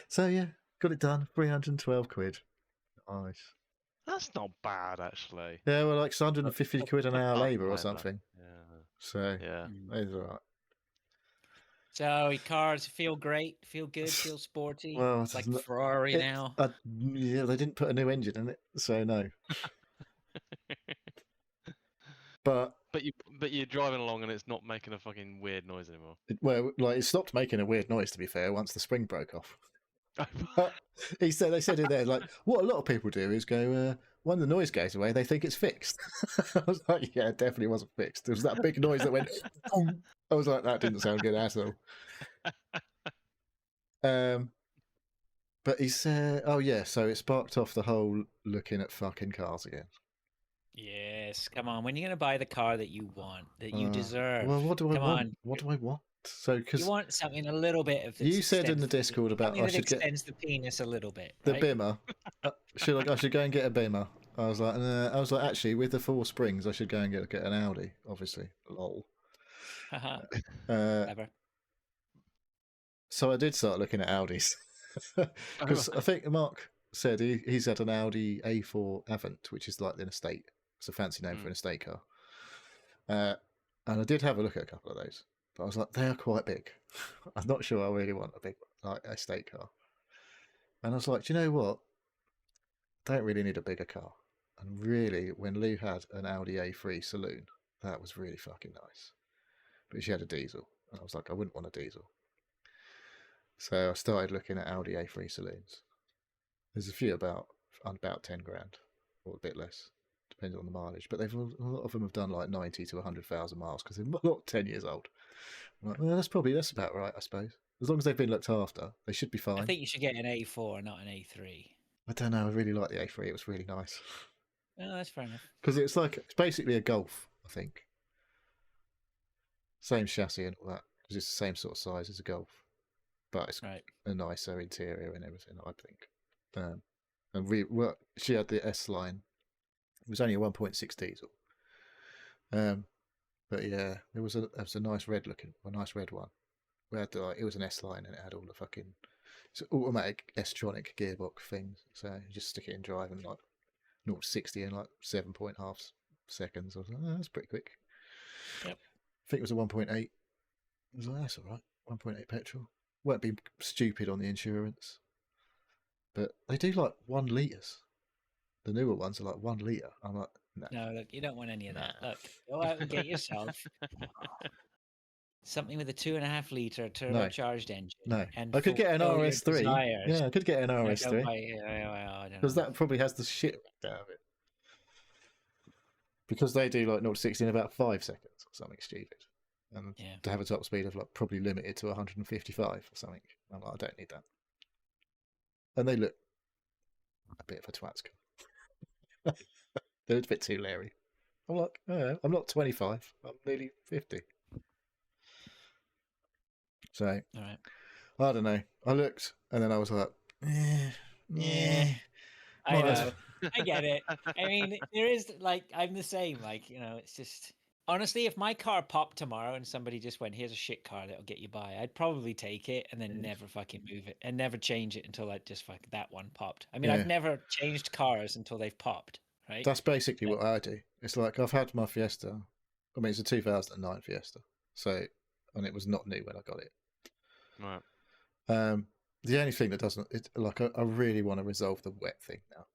So yeah, got it done. 312 quid. Nice. That's not bad, actually. Yeah, well, like 150 quid an hour labour or something. Yeah. So Yeah. it's all right. So your cars feel great, feel good, feel sporty. Well, It's like Ferrari now. Yeah, they didn't put a new engine in it, so no. But you're driving along and it's not making a fucking weird noise anymore. it stopped making a weird noise, to be fair, once the spring broke off. They said in there, like, what a lot of people do is go, when the noise goes away, they think it's fixed. I was like, yeah, it definitely wasn't fixed. There was that big noise that went, boom. I was like, that didn't sound good at all. But he said, oh yeah, so it sparked off the whole looking at fucking cars again. Yes, come on. When are you going to buy the car that you want, that you deserve? Well, what do I come want? On. What do I want? So, because you want something a little bit of. You said in the Discord about I should extends the penis a little bit. The right? Bimmer. I should go and get a Bimmer. I was like, actually, with the 4 springs, I should go and get an Audi. Obviously, lol. Clever. So I did start looking at Audis, because I think Mark said he's had an Audi A4 Avant, which is like an estate. It's a fancy name for an estate car. And I did have a look at a couple of those, but I was like, they are quite big. I'm not sure I really want a big estate car. And I was like, do you know what? I don't really need a bigger car. And really, when Lou had an Audi A3 saloon, that was really fucking nice. But she had a diesel, and I was like, I wouldn't want a diesel. So I started looking at Audi A3 saloons. There's a few about 10 grand, or a bit less, depending on the mileage. But a lot of them have done like 90 to 100,000 miles because they're not 10 years old. I'm like, well, that's about right, I suppose. As long as they've been looked after, they should be fine. I think you should get an A4, not an A3. I don't know. I really like the A3. It was really nice. Oh, that's fair enough. Because it's basically a Golf, I think. Same chassis and all that, because it's the same sort of size as a Golf, but it's a nicer interior and everything, I think. And she had the S line. It was only a 1.6 diesel. But yeah, there was a nice red one. We had it was an S line and it had all the fucking automatic S-tronic gearbox things. So you just stick it in drive and like 0 to 60 in like 7.5 seconds. I was like, oh, that's pretty quick. Yep. I think it was a 1.8. I was like, that's all right. 1.8 petrol. Won't be stupid on the insurance. But they do like 1 litres. The newer ones are like 1 litre. I'm like, no. No, look, you don't want any of that. Look, go out and get yourself something with a 2.5 litre turbocharged engine. No, and I could get an RS3. Yeah, I could get an RS3. Because that probably has the shit out of it. Because they do like 0 to 60 in about 5 seconds or something stupid. And to have a top speed of like probably limited to 155 or something. I'm like, I don't need that. And they look a bit of a twat's car. They're a bit too leery. I'm like, oh, I'm not 25. I'm nearly 50. So, All right. I don't know. I looked and then I was like, Yeah, I Might as know. I get it. I mean, there is like I'm the same. Like, it's just honestly, if my car popped tomorrow and somebody just went, "Here's a shit car that'll get you by," I'd probably take it and then never fucking move it and never change it until that one popped. I mean, Yeah. I've never changed cars until they've popped. Right? That's basically what I do. It's like I've had my Fiesta. I mean, it's a 2009 Fiesta. So, and it was not new when I got it. Right. The only thing that doesn't, I really want to resolve the wet thing now.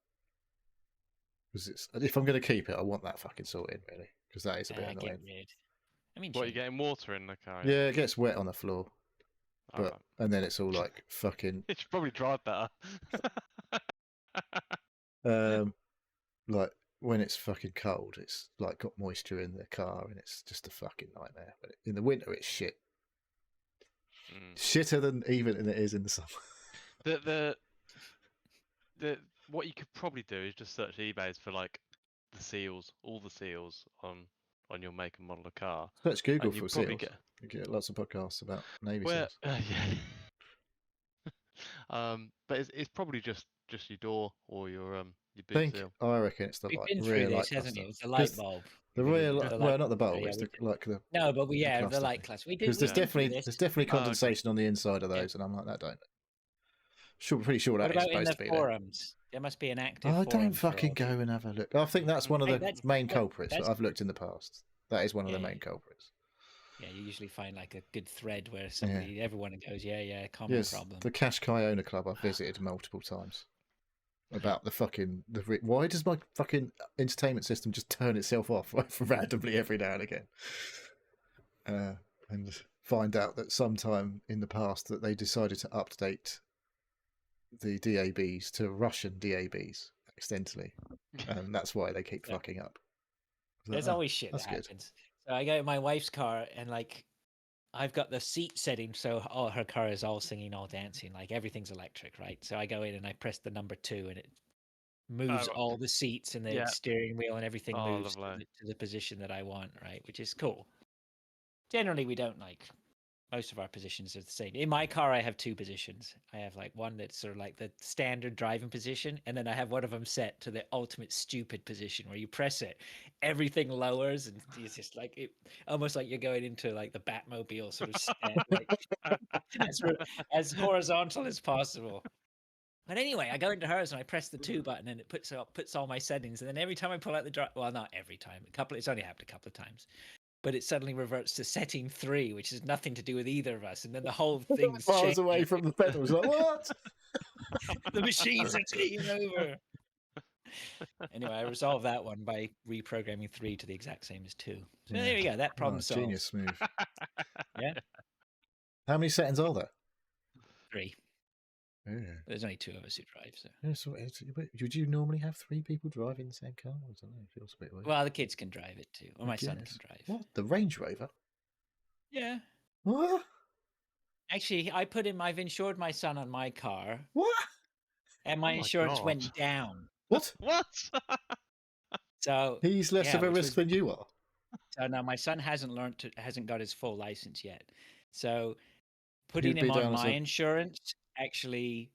Because if I'm going to keep it, I want that fucking sorted, really. Because that is a bit Get annoying. rid. I mean, What, you change it. getting water in the car? Yeah, it gets wet on the floor. But Alright. and then it's all like fucking It should probably drive better. like when it's fucking cold, it's like got moisture in the car and it's just a fucking nightmare. But in the winter, it's shit. Shitter than even it is in the summer. The what you could probably do is just search eBay's for like the seals, all the seals on your make and model of car. Search Google and you for probably seals. You get lots of podcasts about Navy Where, seals. yeah. But it's probably just your door or your boot seal. I reckon it's the We've like been through rear this, light hasn't cluster. it? It's the light bulb. The rear, well, not the bulb. Yeah, It's the no, but the cluster light thing. cluster. We did Because there's definitely okay. condensation on the inside of those, and I'm like, that don't. Pretty sure What that is about in supposed the to be there. forums? There must be an active. I forum don't for fucking all go these. and have a look. I think that's one of Hey, the main culprits that that's- I've looked in the past. That is one of the Yeah, main yeah. culprits. Yeah, you usually find like a good thread where everyone goes, common Yes, problem. the Qashqai owner club I've visited multiple times. About why does my fucking entertainment system just turn itself off randomly every now and again? And find out that sometime in the past that they decided to update the DABs to Russian DABs accidentally, and that's why they keep fucking up. There's always shit that happens. So I go in my wife's car and like I've got the seat setting, so her car is all singing, all dancing, like everything's electric, right? So I go in and I press the number 2 and it moves all the seats and the steering wheel and everything moves to the position that I want, right? Which is cool. Generally, we don't most of our positions are the same. In my car, I have 2 positions. I have like one that's sort of like the standard driving position, and then I have one of them set to the ultimate stupid position where you press it, everything lowers, and it's just like it, almost like you're going into like the Batmobile sort of stand, as horizontal as possible. But anyway, I go into hers and I press the 2 button, and it puts all my settings. And then every time I pull out the well, not every time, it's only happened a couple of times. But it suddenly reverts to setting 3, which has nothing to do with either of us. And then the whole thing's miles away from the pedals. Like, what? The machines are taking over. Anyway, I resolved that one by reprogramming 3 to the exact same as 2. So there you go. That problem solved. Genius move. Yeah. How many settings are there? 3. Yeah. There's only 2 of us who drive. So. Yeah, so would you normally have 3 people driving the same car? I don't know. It feels a bit weird. Well, the kids can drive it too. Or my son can drive. What? The Range Rover? Yeah. What? Actually, I've insured my son on my car. What? And my insurance went down. What? What? So he's less of a risk than you are. So now my son hasn't got his full license yet. So putting him on my insurance actually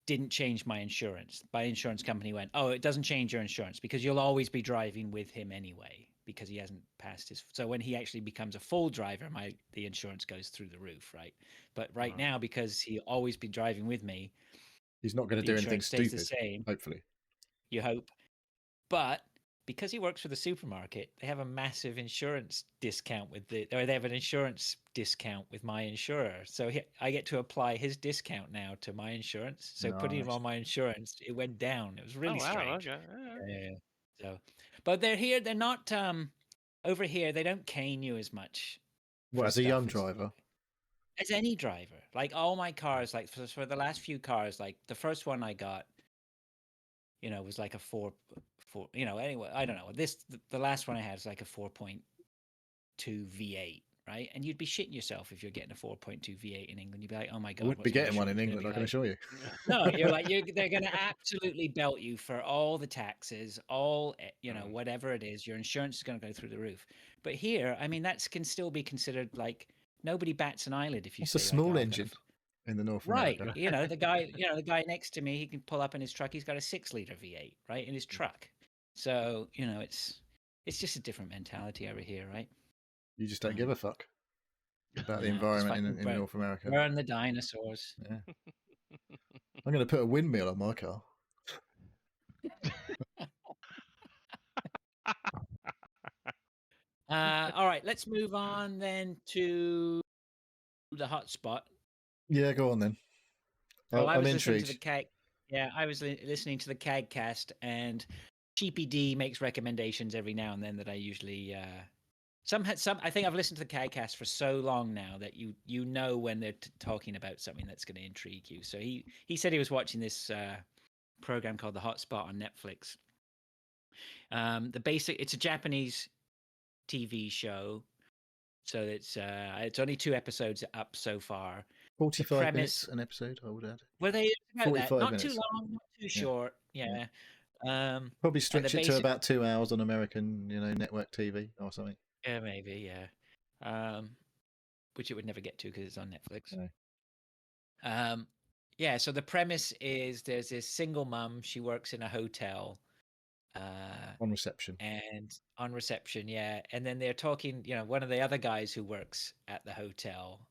didn't change my insurance. My insurance company went, "Oh, it doesn't change your insurance because you'll always be driving with him anyway because he hasn't passed his." So when he actually becomes a full driver, the insurance goes through the roof, right? But right now, because he'll always be driving with me, he's not going to do anything stupid. The same, hopefully. You hope, but because he works for the supermarket, they have a massive insurance discount they have an insurance discount with my insurer. So I get to apply his discount now to my insurance. So putting him on my insurance, it went down. It was really strange. Okay. Yeah. So, but they're not over here. They don't cane you as much. What, as a young driver? As any driver. Like all my cars, like for the last few cars, like the first one I got, was like a 4, anyway, I don't know. The last one I had is like a 4.2 V8, right? And you'd be shitting yourself if you're getting a 4.2 V8 in England. You'd be like, oh my I God. wouldn't be getting one in England, I can assure you. No, you're like, they're going to absolutely belt you for all the taxes, all, whatever it is. Your insurance is going to go through the roof. But here, I mean, that can still be considered like nobody bats an eyelid if you It's say a small like, engine in the North right. America. The guy next to me, he can pull up in his truck. He's got a 6-liter V8, right, in his truck. So, it's just a different mentality over here, right? You just don't give a fuck about the No, just environment in North America. Burn the dinosaurs. Yeah. I'm going to put a windmill on my car. All right, let's move on then to the hotspot. Yeah, go on then. So I I'm was intrigued. listening to the CAG. Yeah, I was listening to the CAGcast, and Cheapy D makes recommendations every now and then that I usually. Some. I think I've listened to the CAGcast for so long now that you know when they're talking about something that's going to intrigue you. So he said he was watching this program called The Hotspot on Netflix. It's a Japanese TV show, so it's only 2 episodes up so far. 45 minutes an episode, I would add. Were they about 45 that? Not minutes. too long, not too short. Yeah. Probably stretch it to about 2 hours on American, network TV or something. Yeah, maybe. Yeah. Which it would never get to because it's on Netflix. No. Yeah. So the premise is there's this single mum. She works in a hotel. On reception. Yeah. And then they're talking. One of the other guys who works at the hotel.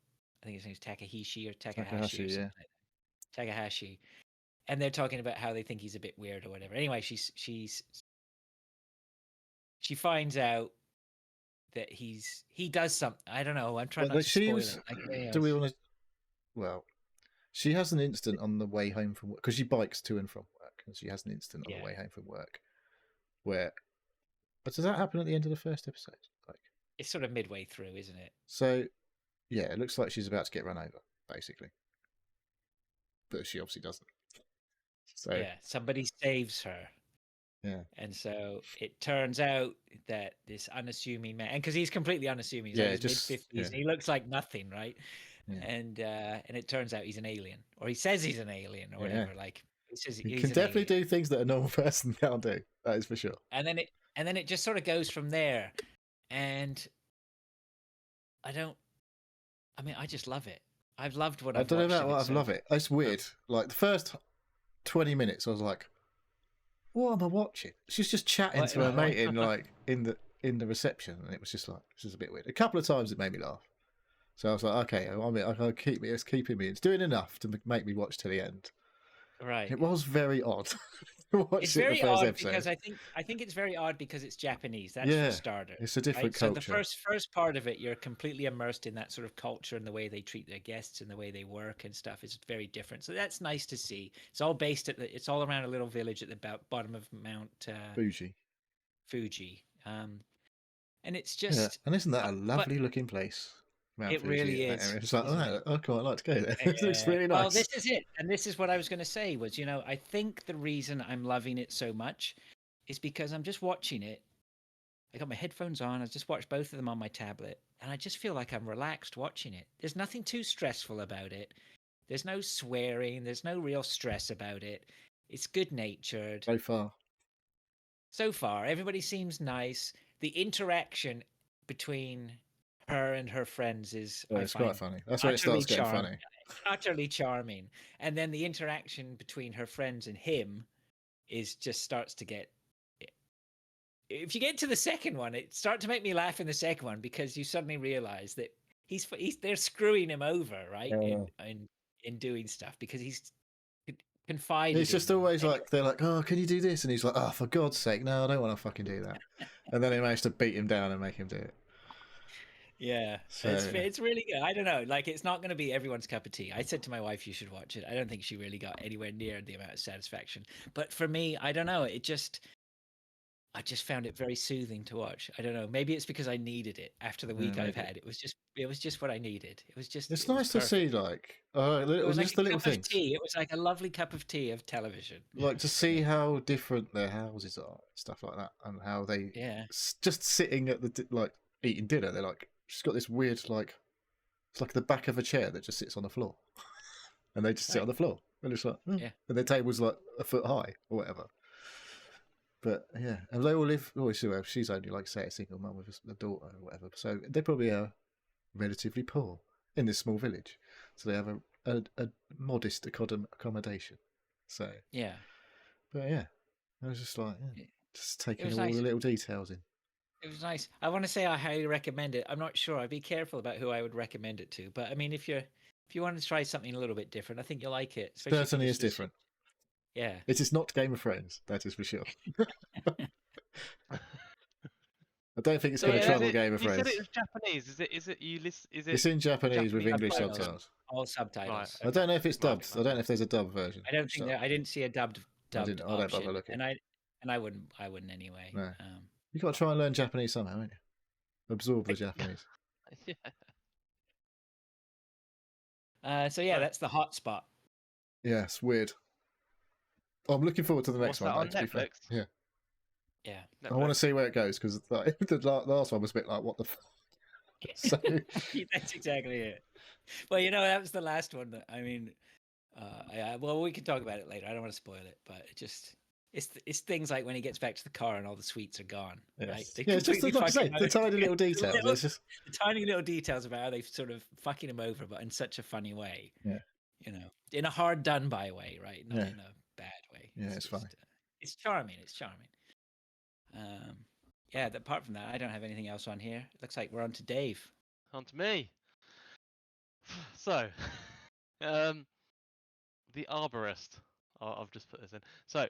I think his name's Takahashi or Takahashi or something like that. Takahashi. And they're talking about how they think he's a bit weird or whatever. Anyway, she finds out that he does something. I don't know. I'm trying not to spoil it. Do we want to? Well, she has an instant on the way home from work because she bikes to and from work, and she has an instant on the way home from work where. But does that happen at the end of the first episode? It's sort of midway through, isn't it? So, yeah, it looks like she's about to get run over, basically, but she obviously doesn't. So yeah, somebody saves her. Yeah. And so it turns out that this unassuming man, and because he's completely unassuming, he's like mid-50s, and he looks like nothing, right? Yeah. And it turns out he's an alien, or he says he's an alien, or whatever. Like he can definitely do things that a normal person can't do. That is for sure. And then it just sort of goes from there, and I just love it. I've loved what I've watched. I don't know about what I've loved it. It's weird. Like the first 20 minutes, I was like, "What am I watching?" She's just chatting to her mate in the reception, and it was just like, this is a bit weird. A couple of times it made me laugh, so I was like, "Okay, it's keeping me. It's doing enough to make me watch to the end." Right. It was very odd. It's very odd because I think it's very odd because it's Japanese. That's for starters. It's a different culture. So the first part of it, you're completely immersed in that sort of culture and the way they treat their guests and the way they work and stuff is very different. So that's nice to see. It's all based it's all around a little village at the bottom of Mount Fuji. And it's just and isn't that a lovely looking place? It really is. It's like, I quite like to go there. It's really nice. Well, this is it. And this is what I was going to say was, I think the reason I'm loving it so much is because I'm just watching it. I got my headphones on. I just watched both of them on my tablet. And I just feel like I'm relaxed watching it. There's nothing too stressful about it. There's no swearing. There's no real stress about it. It's good-natured. So far. Everybody seems nice. The interaction between her and her friends is it's quite funny. That's where it starts getting funny. Utterly charming. And then the interaction between her friends and him starts to get. If you get to the second one, it starts to make me laugh in the second one because you suddenly realize that they're screwing him over, right? In doing stuff because he's confided. It's just always like they're like, "Oh, can you do this?" And he's like, "Oh, for God's sake, no, I don't want to fucking do that." And then they manage to beat him down and make him do it. Yeah, so, it's really good. I don't know, like it's not going to be everyone's cup of tea. I said to my wife, "You should watch it." I don't think she really got anywhere near the amount of satisfaction. But for me, I don't know. I just found it very soothing to watch. I don't know. Maybe it's because I needed it after the week I've had. It was just what I needed. It's nice to see like it was just like a cup of tea. It was like a lovely cup of tea of television. Like to see how different their houses are, stuff like that, and how they just sitting at the eating dinner. They're like she's got this weird it's like the back of a chair that just sits on the floor, and they just sit Right. on the floor, and it's like, Yeah. and their table's like a foot high or whatever. But yeah, and they all live. Well, she's only like say a single mum with a daughter or whatever, so they probably are relatively poor in this small village, so they have a modest accommodation. So Yeah. but yeah, I was just like, just taking was all nice. the little details in. It was nice. I want to say I highly recommend it. I'm not sure. I'd be careful about who I would recommend it to. But I mean, if you want to try something a little bit different, I think you'll like it. Especially if Certainly you is different. Yeah. It is not Game of Thrones, that is for sure. I don't think it's going to trouble Game of You Thrones. said it was Japanese. Is it you list? Is it? It's in Japanese with English subtitles. subtitles. All subtitles. I don't know if it's Right, dubbed. I don't know if there's a dub version. I don't think I didn't see a dubbed I don't option. bother looking. And I wouldn't anyway. No. You've got to try and learn Japanese somehow, haven't you? Absorb the Japanese. Yeah. So yeah, that's the hotspot. Yeah, it's weird. I'm looking forward to the next one. On Netflix? Yeah. Yeah. Netflix. I want to see where it goes because the last one was a bit like, what the fuck? So... That's exactly it. Well, that was the last one. I mean, well, we can talk about it later. I don't want to spoil it, but it's things like when he gets back to the car and all the sweets are gone. Yes. Right? It's just like I say, the tiny little details. The tiny little details about how they've sort of fucking him over, but in such a funny way. Yeah. In a hard done by way, right? Not in a bad way. Yeah, it's funny. It's charming. It's charming. Yeah. Apart from that, I don't have anything else on here. It looks like we're on to Dave. On to me. So, the arborist. I've just put this in. So,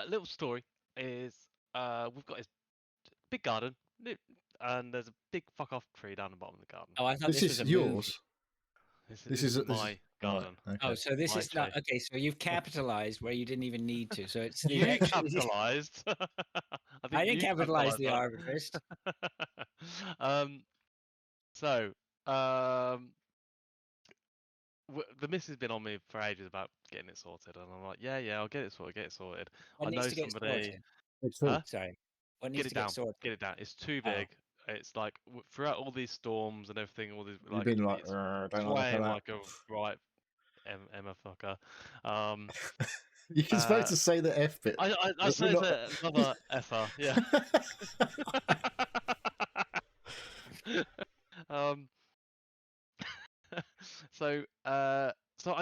little story is we've got his big garden, and there's a big fuck off tree down the bottom of the garden. Oh, I thought this was yours. This is my garden. Right, okay. Oh, so this is not okay. So you've capitalized where you didn't even need to. So it's you capitalized. I didn't capitalize the arborist. The miss has been on me for ages about getting it sorted, and I'm like, yeah, I'll get it sorted. What I know needs to get somebody. Sorted? Sorry. What needs Get it to down. get sorted? Get it down. It's too big. It's like throughout all these storms and everything, all these You've been like, swaying like a right Emma fucker. You're supposed to say the F bit. I say another effer. Yeah. So I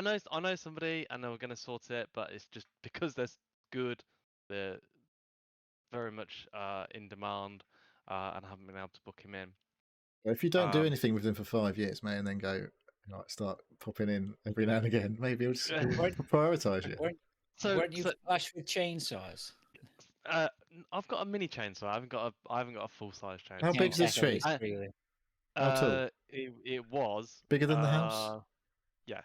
know somebody, and they were going to sort it, but it's just because they're good, they're very much in demand, and I haven't been able to book him in. If you don't do anything with them for 5 years, man, and then go start popping in every now and again, maybe he'll just prioritise you. Weren't you flush with chainsaws? I've got a mini chainsaw. I haven't got a full size chainsaw. How big's this tree? How tall? It was bigger than the house. Yeah,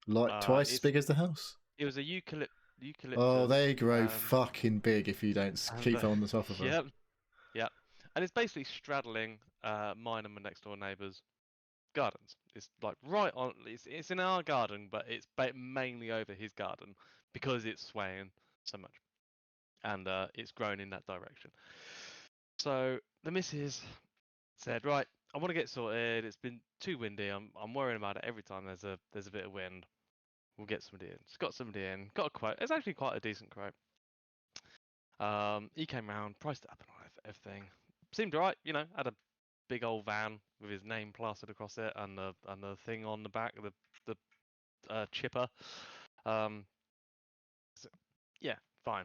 like twice as big as the house. It was a eucalyptus. Oh, they grow fucking big if you don't keep on the top of them. Yep. And it's basically straddling mine and my next door neighbour's gardens. It's like right on. It's in our garden, but it's mainly over his garden because it's swaying so much, and it's grown in that direction. So the missus said, right, I want to get sorted. It's been too windy. I'm worrying about it every time there's a bit of wind. We'll get somebody in. She's got somebody in. Got a quote. It's actually quite a decent quote. He came round, priced it up and all everything. Seemed alright, had a big old van with his name plastered across it and the thing on the back, the chipper. So, yeah, fine.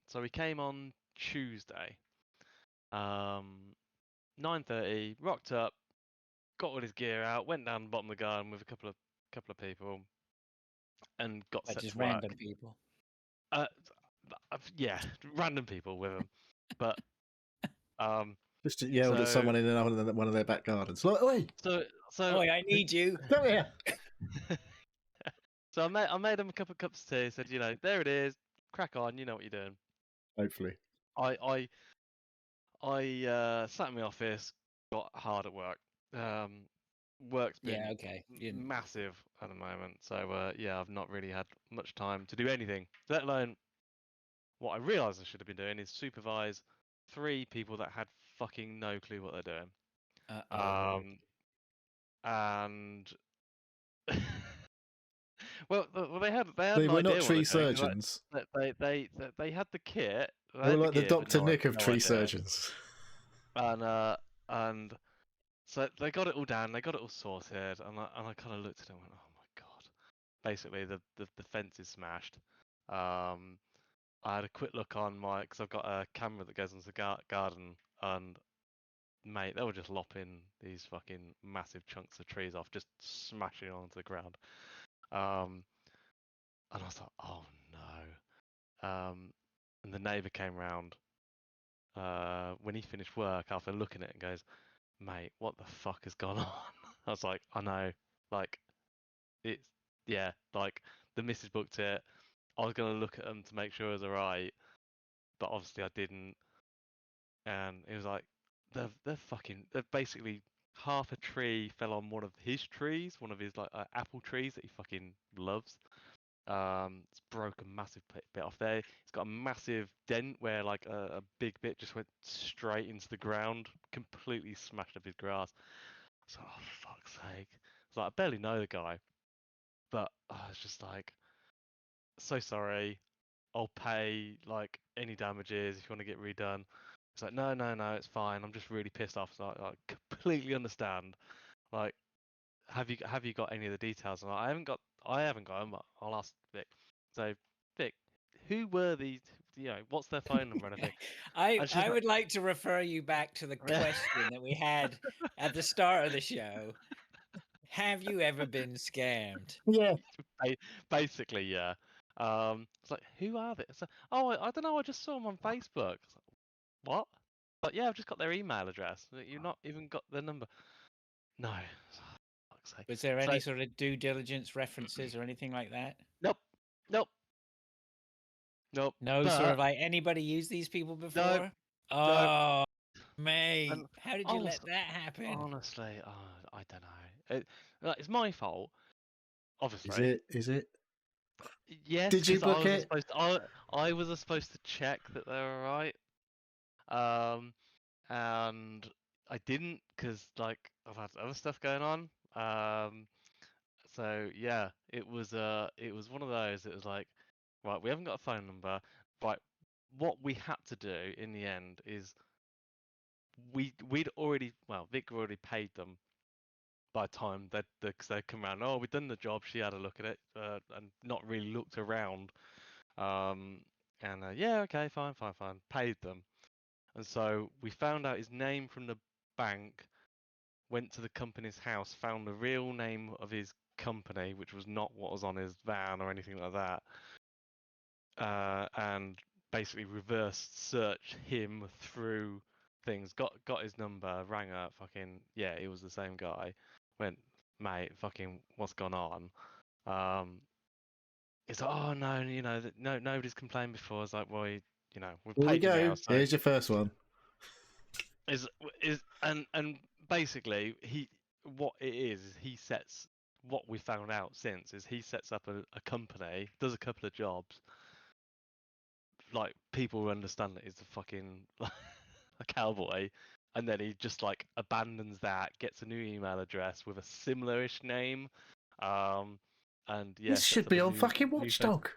So we came on Tuesday. 9:30, rocked up, got all his gear out, went down the bottom of the garden with a couple of people, and got set to work. Random people. Yeah, random people with them, but just yelled at someone in one of their back gardens. Like, oi! So, I need you. Come here. So I made them a couple of cups of tea. Said, there it is. Crack on. You know what you're doing. Hopefully. I sat in my office, got hard at work. Work's been massive at the moment, so I've not really had much time to do anything. Let alone what I realised I should have been doing is supervise 3 people that had fucking no clue what they're doing. Uh-oh. And well, they had They an were not idea what tree they're doing. 'Cause, surgeons. they had the kit, they They were had the like the gear, but Dr. Nick of no tree idea. surgeons. And so they got it all down, they got it all sorted, and I kind of looked at it and went, oh my god. Basically, the fence is smashed. I had a quick look on because I've got a camera that goes into the garden, and mate, they were just lopping these fucking massive chunks of trees off, just smashing onto the ground. And I was like, oh no. And the neighbour came round when he finished work after looking at it and goes, mate, what the fuck has gone on? I was like, I know, like, it's, yeah, like, the missus booked it. I was going to look at them to make sure it was alright, but obviously I didn't. And it was like, they're basically half a tree fell on one of his trees, one of his like apple trees that he fucking loves. It's broke a massive bit off there. It's got a massive dent where like a big bit just went straight into the ground, completely smashed up his grass. So, oh fuck's sake! It's like I barely know the guy, but I was just like, so sorry. I'll pay like any damages if you want to get redone. It's like, no, no, no, it's fine. I'm just really pissed off. So I completely understand. Like, have you got any of the details? And I haven't got them. I'll ask Vic. So, Vic, who were these? You know, what's their phone number and everything? And she's I like, would like to refer you back to the question that we had at the start of the show. Have you ever been scammed? Yeah. basically, yeah. It's like, who are they? So, oh, I don't know. I just saw them on Facebook. It's like, what? But yeah, I've just got their email address. You've not even got their number. No. Fuck's sake. Was there So, any sort of due diligence references or anything like that? nope, nope, nope. No, sort of But like anybody used these people no, before? no. Oh, mate, And how did you let honestly, that happen? honestly, I don't know. Like, it's my fault, Is obviously. it? Is it? Yes, Did you because I book was it? supposed to. I was supposed to check that they were right. And I didn't because like I've had other stuff going on. So yeah, it was one of those. It was like, right, we haven't got a phone number. Right, what we had to do in the end is we'd already Vic already paid them by the time that because they come around. Oh, we've done the job. She had a look at it and not really looked around. And yeah, okay, fine, fine, fine. Paid them. And so we found out his name from the bank, went to the company's house, found the real name of his company, which was not what was on his van or anything like that, and basically reverse searched him through things, got his number, rang up, fucking yeah, it was the same guy. Went, mate, fucking what's gone on? It's like, oh no, you know, no, nobody's complained before. It's like, well, you know, we've Here we paid you now, go. so Here's your first one. is and basically what it is he sets what we found out since is he sets up a company, does a couple of jobs, like people understand that he's a fucking a cowboy, and then he just like abandons that, gets a new email address with a similar-ish name, and yeah, This sets should up be a on fucking new face. Watchdog.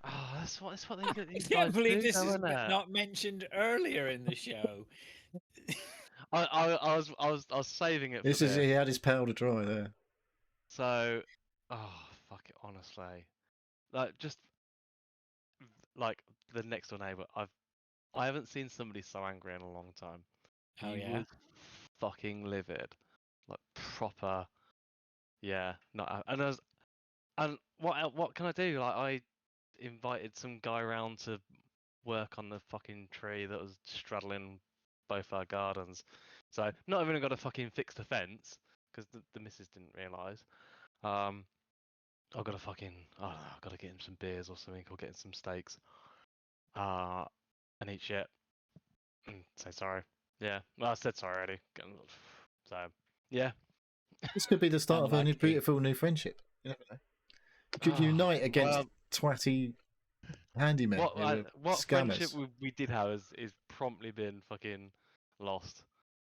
Oh, that's what I these can't guys believe do, this though, is isn't it? not mentioned earlier in the show. I was saving it for This is this. he had his powder dry there. So, oh fuck it, honestly, like just like the next door neighbor, I haven't seen somebody so angry in a long time. Oh He yeah. was fucking livid, like proper, yeah. Not and I was, and what can I do? Like I invited some guy around to work on the fucking tree that was straddling both our gardens. So not even got to fucking fix the fence because the missus didn't realise. I've got to fucking, I don't know, I've got to get him some beers or something, or get him some steaks, and eat shit, and say sorry. Yeah, well, I said sorry already. So, yeah. This could be the start of a Unlucky. beautiful new friendship. You never know. You could unite against Well, twatty handymen who are what friendship scammers. we did have is promptly been fucking lost,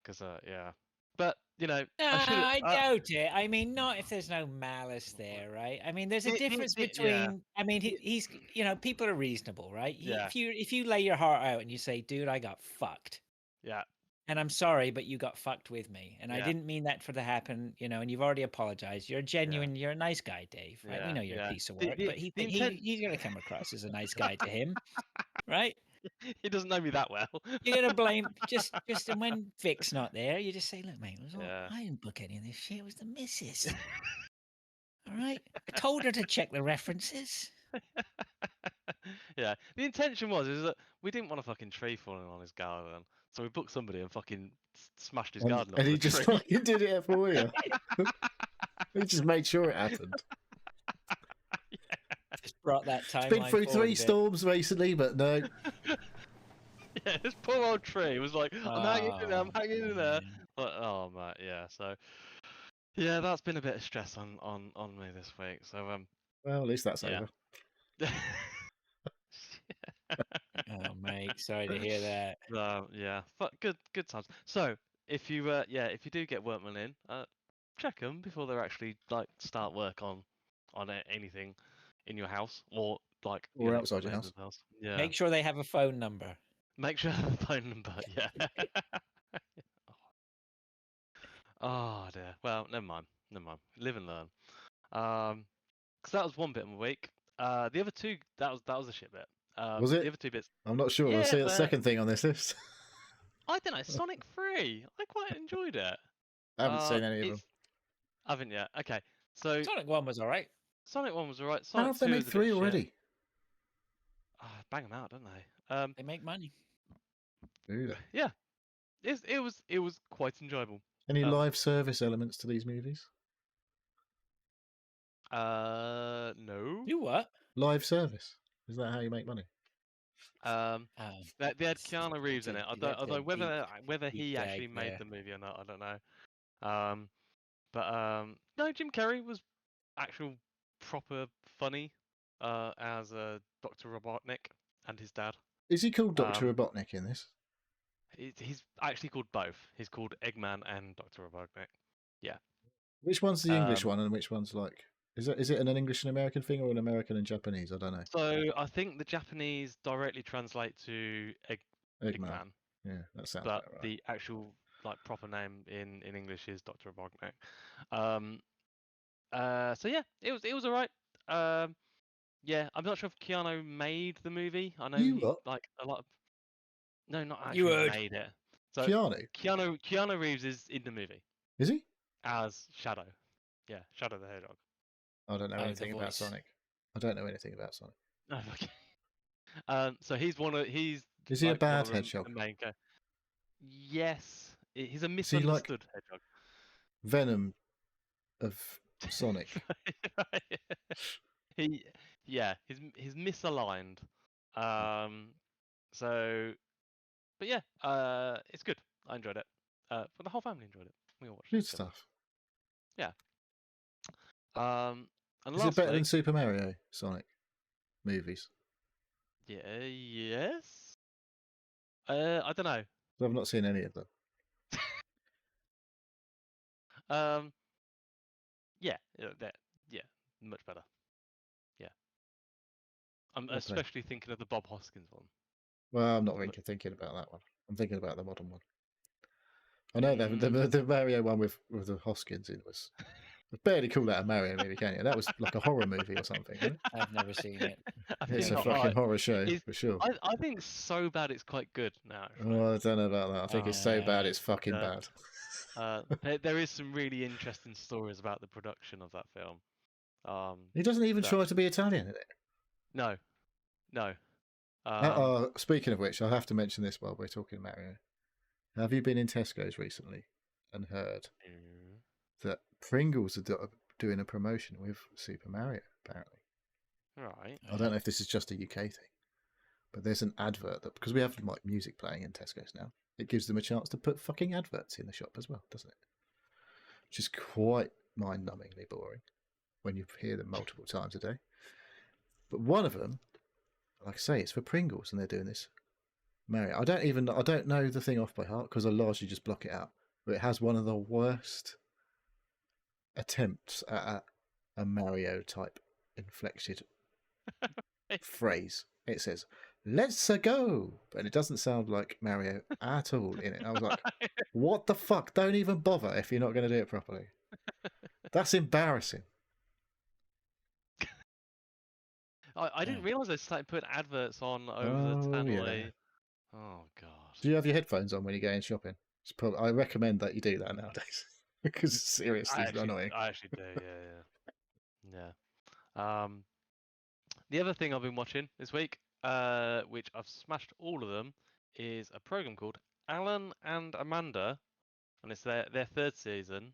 because yeah. But I should I have. doubt it. I mean, not if there's no malice there, right? I mean, there's a difference between. I mean, he's people are reasonable, right? Yeah. If you lay your heart out and you say, "Dude, I got fucked," Yeah. and I'm sorry, but you got fucked with me, and I Yeah. didn't mean that for to happen, and you've already apologized. You're genuine. You're a nice guy, Dave. Right? We Yeah. know you're a piece of work, The but the intent. he's gonna come across as a nice guy to him, right? He doesn't know me that well. You're gonna blame just and when Vic's not there, you just say, "Look, mate, it was all, Yeah. I didn't book any of this shit. It was the missus." All right, I told her to check the references. Yeah. The intention is that we didn't want a fucking tree falling on his garden, so we booked somebody and fucking smashed his garden up And with he a just tree. fucking did it for you. He just made sure it happened. Just brought that timeline. Been through 3 storms recently, but no. Yeah, this poor old tree was like, I'm hanging in there. Man. But, oh man, yeah. So, yeah, that's been a bit of stress on me this week. So, Well, at least that's over. Oh, mate, sorry to hear that. Yeah, but good times. So, if you do get workmen in, check them before they actually start work on anything in your house or or outside your house. Yeah. Make sure they have a phone number. Make sure they have a phone number. Yeah. Oh dear. Well, never mind. Live and learn. Because that was one bit of my week. The other two, that was a shit bit. Was it? The other 2 bits. I'm not sure. Yeah, I'll see the second thing on this list. I don't know. Sonic 3. I quite enjoyed it. I haven't seen any of them. Haven't yet. Okay. So Sonic 1 was all right. Sonic 1 was alright. How Sonic have they 2 made was a 3 bit already? shit. Bang them out, don't they? They make money. Do they? Yeah. It was quite enjoyable. Any live service elements to these movies? No. You what? Live service. Is that how you make money? They had Keanu Reeves in it. Although whether deep he actually dive made there. the movie or not, I don't know. But no, Jim Carrey was actual proper funny as Dr. Robotnik and his dad. Is he called Dr. Robotnik in this? He's actually called both. He's called Eggman and Dr. Robotnik. Yeah. Which one's the English one and which one's like... Is it an English and American thing or an American and Japanese? I don't know. So I think the Japanese directly translate to Eggman. Yeah, that sounds But right. the actual proper name in English is Dr. Robotnik. So yeah, it was alright. Yeah, I'm not sure if Keanu made the movie. I know a lot of... No, not actually made it. So Keanu Reeves is in the movie. Is he? As Shadow. Yeah, Shadow the Hedgehog. I don't know anything about Sonic. I don't know anything about Sonic. Oh, okay. So he's Is he a bad hedgehog? The main character. Yes, he's a misunderstood hedgehog. Venom of Sonic. He's misaligned. So, but yeah, it's good. I enjoyed it. But the whole family enjoyed it. We all watched it. Good stuff. Yeah. And is it better than Super Mario Sonic movies? Yeah. Yes. I don't know. I've not seen any of them. Yeah, much better. Yeah. I'm especially thinking of the Bob Hoskins one. Well, I'm not really thinking about that one. I'm thinking about the modern one. I know the Mario one with the Hoskins in was... I barely call that a Mario movie, can you? That was like a horror movie or something, isn't it? I've never seen it. It's a fucking horror show, for sure. I think it's so bad it's quite good now. Oh, I don't know about that. I think it's so bad it's fucking bad. There is some really interesting stories about the production of that film. He doesn't even try to be Italian in it. No. Speaking of which, I have to mention this while we're talking Mario. Have you been in Tesco's recently and heard that Pringles are doing a promotion with Super Mario, apparently? Right. I don't know if this is just a UK thing, but there's an advert that, because we have like music playing in Tesco's now, it gives them a chance to put fucking adverts in the shop as well, doesn't it? Which is quite mind-numbingly boring when you hear them multiple times a day. But one of them, like I say, it's for Pringles, and they're doing this Mario. I don't know the thing off by heart because I largely just block it out. but it has one of the worst attempts at a Mario type inflected phrase. It says, "Let's go," and it doesn't sound like Mario at all in it. I was like, what the fuck? Don't even bother if you're not going to do it properly. That's embarrassing. I didn't realise they started putting adverts on over the Oh, Tannoy. yeah. Oh god. Do you have your headphones on when you're going shopping? I recommend that you do that nowadays because it's seriously annoying. I actually do, yeah. The other thing I've been watching this week, which I've smashed all of them, is a program called Alan and Amanda, and it's their third season.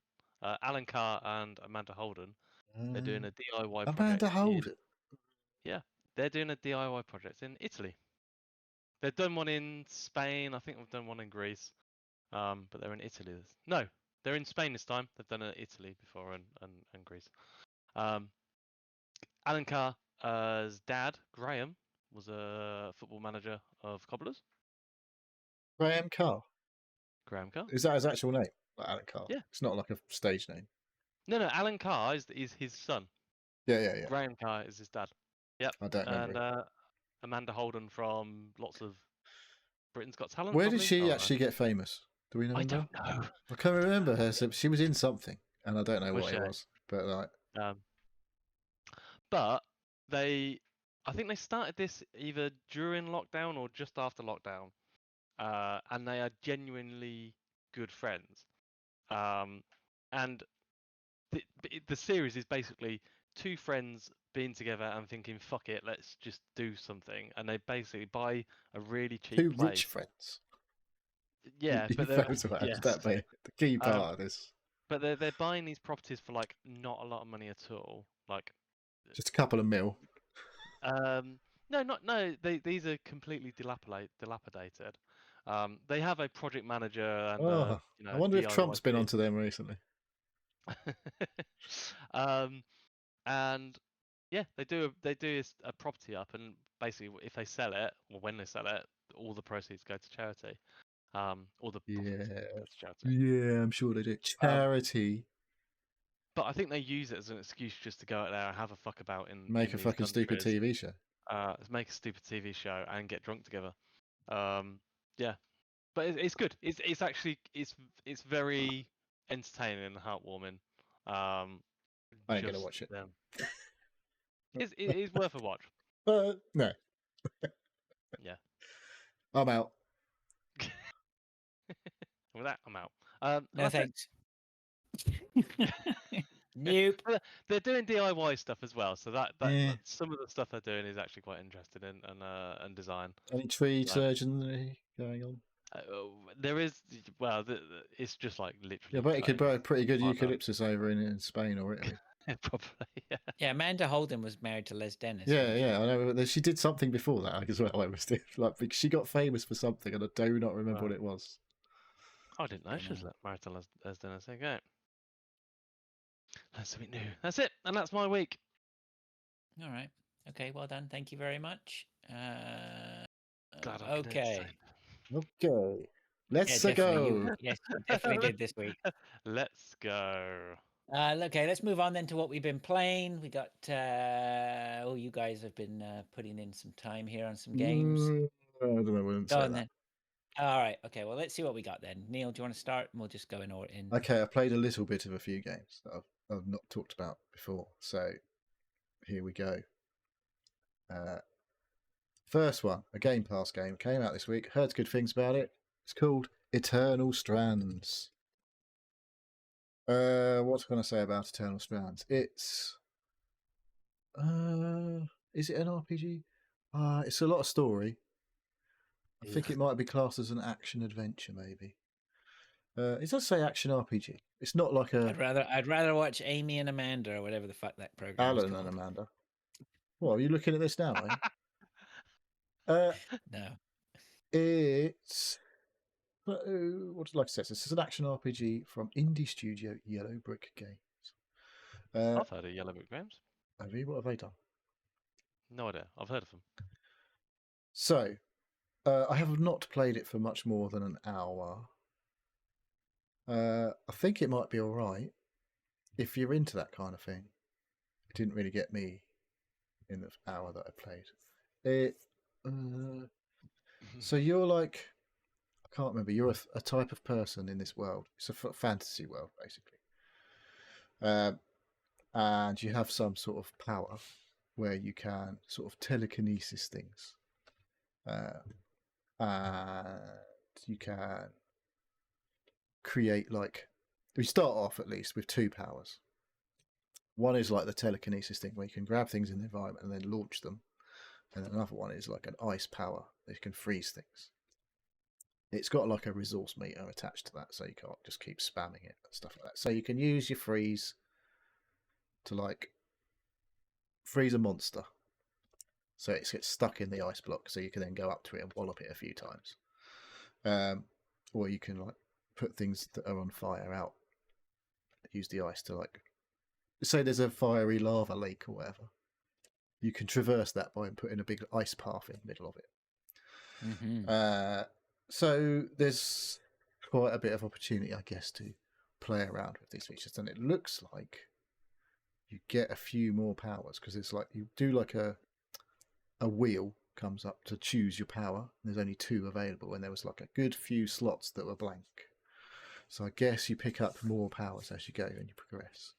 Alan Carr and Amanda Holden. They're doing a DIY project. Amanda Holden. They're doing a DIY project in Italy. They've done one in Spain. I think they've done one in Greece. But they're in Italy. No, they're in Spain this time. They've done it in Italy before and Greece. Alan Carr's dad, Graham, was a football manager of Cobblers. Graham Carr. Graham Carr. Is that his actual name? Like Alan Carr? Yeah. It's not like a stage name. No. Alan Carr is his son. Yeah. Graham Carr is his dad. Yep. I don't remember. And Amanda Holden from lots of Britain's Got Talent. Where probably? did she actually get famous? Do we remember? I don't know. I can't remember her. So she was in something, and I don't know Was what she? it was. But like, but I think they started this either during lockdown or just after lockdown, and they are genuinely good friends. And the series is basically two friends being together and thinking, "Fuck it, let's just do something," and they basically buy a really cheap two place. rich friends. Yeah, You but they're photographed that be the key part of this. But they're buying these properties for like not a lot of money at all. Like just a couple of mil. No. These are completely dilapidated. They have a project manager and I wonder if DIY Trump's been team. onto them recently. And yeah, they do a property up, and basically, if they sell it, or when they sell it, all the proceeds go to charity. All the profits go to charity. Yeah, I'm sure they do. Charity. But I think they use it as an excuse just to go out there and have a fuck about in Make a these fucking stupid countries. TV show. Make a stupid TV show and get drunk together. Yeah, but it's good. It's actually it's very entertaining and heartwarming. I ain't gonna watch it. It's worth a watch. No. Yeah. I'm out. With that, I'm out. No thanks. Nope. They're doing DIY stuff as well, so that Yeah. some of the stuff they're doing is actually quite interesting and design. Any tree surgery going on? There is, well, it's just like literally. Yeah, but it could grow a pretty good like eucalyptus over in Spain or Italy. Probably, yeah. Yeah, Amanda Holden was married to Les Dennis. Yeah, I know. She did something before that as well. Like she got famous for something, and I do not remember what it was. I didn't know she was married to Les Dennis. Okay. That's something new. That's it, and that's my week. All right. Okay. Well done. Thank you very much. Glad I okay. Okay. Let's go. go. Yes, you definitely did this week. Let's go. Okay, let's move on then to what we've been playing. We got you guys have been putting in some time here on some games. I don't know. I wouldn't say that. Then. All right. Okay. Well, let's see what we got then. Neil, do you want to start? And we'll just go in order. Okay, I played a little bit of a few games that I've not talked about before. So here we go. First one, a Game Pass game, came out this week. Heard good things about it. It's called Eternal Strands. What can I say about Eternal Strands? It's is it an RPG? It's a lot of story. I think it might be classed as an action adventure, maybe. It does say action RPG. It's not like a. I'd rather watch Amy and Amanda or whatever the fuck that program is Alan called. and Amanda. What, are you looking at this now, are you? No. It's what did I like to say? This is an action RPG from indie studio Yellow Brick Games. I've heard of Yellow Brick Games. Have you? What have they done? No idea. I've heard of them. So, I have not played it for much more than an hour. I think it might be all right if you're into that kind of thing. It didn't really get me in the hour that I played. It. So you're like, I can't remember. You're a type of person in this world. It's a fantasy world, basically. And you have some sort of power where you can sort of telekinesis things. And you can create, like, we start off at least with 2 powers. One is like the telekinesis thing where you can grab things in the environment and then launch them. And another one is like an ice power that can freeze things. It's got like a resource meter attached to that, so you can't just keep spamming it and stuff like that. So you can use your freeze to like freeze a monster, so it gets stuck in the ice block, so you can then go up to it and wallop it a few times. Or you can like put things that are on fire out, use the ice to like, say there's a fiery lava lake or whatever, you can traverse that by putting a big ice path in the middle of it. Mm-hmm. So there's quite a bit of opportunity, I guess, to play around with these features, and it looks like you get a few more powers because it's like you do like a wheel comes up to choose your power. And there's only 2 available, and there was like a good few slots that were blank. So I guess you pick up more powers as you go and you progress.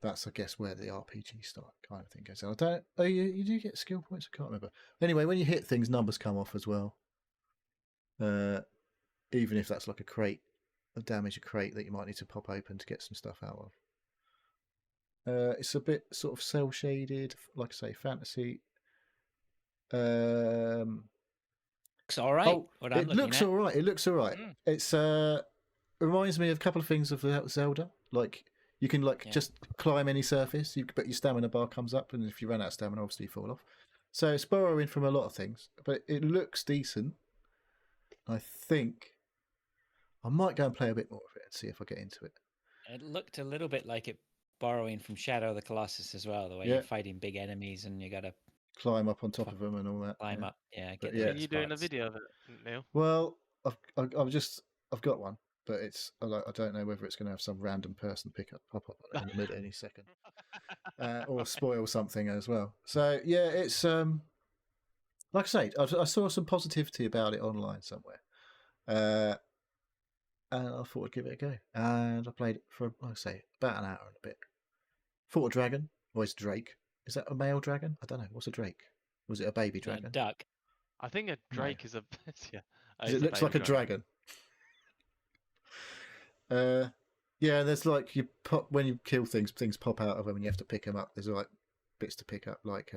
That's, I guess, where the RPG start kind of thing goes. And I don't. Oh, you do get skill points. I can't remember. Anyway, when you hit things, numbers come off as well. Even if that's like a crate, a crate that you might need to pop open to get some stuff out of. It's a bit sort of cell shaded, like I say, fantasy. Looks all right. It looks all right. It looks all right. It's reminds me of a couple of things of Zelda. Like you can just climb any surface, but your stamina bar comes up, and if you run out of stamina, obviously you fall off. So it's borrowing from a lot of things, but it looks decent. I think I might go and play a bit more of it and see if I get into it. It looked a little bit like it borrowing from Shadow of the Colossus as well, the way you're fighting big enemies and you got to climb up on top of them and all that. Climb up, Are you doing a video of it, Neil? Well, I've got one, but it's I don't know whether it's going to have some random person pop up in the middle any second, or spoil something as well. So yeah, it's like I say, I saw some positivity about it online somewhere, and I thought I'd give it a go. And I played it for, like I say, about an hour and a bit. Fought a dragon, or it's Drake. Is that a male dragon? I don't know. What's a Drake? Was it a baby dragon? A duck. I think a drake is a yeah. It looks like a dragon. Yeah. There's like when you kill things pop out of them, and you have to pick them up. There's like bits to pick up, like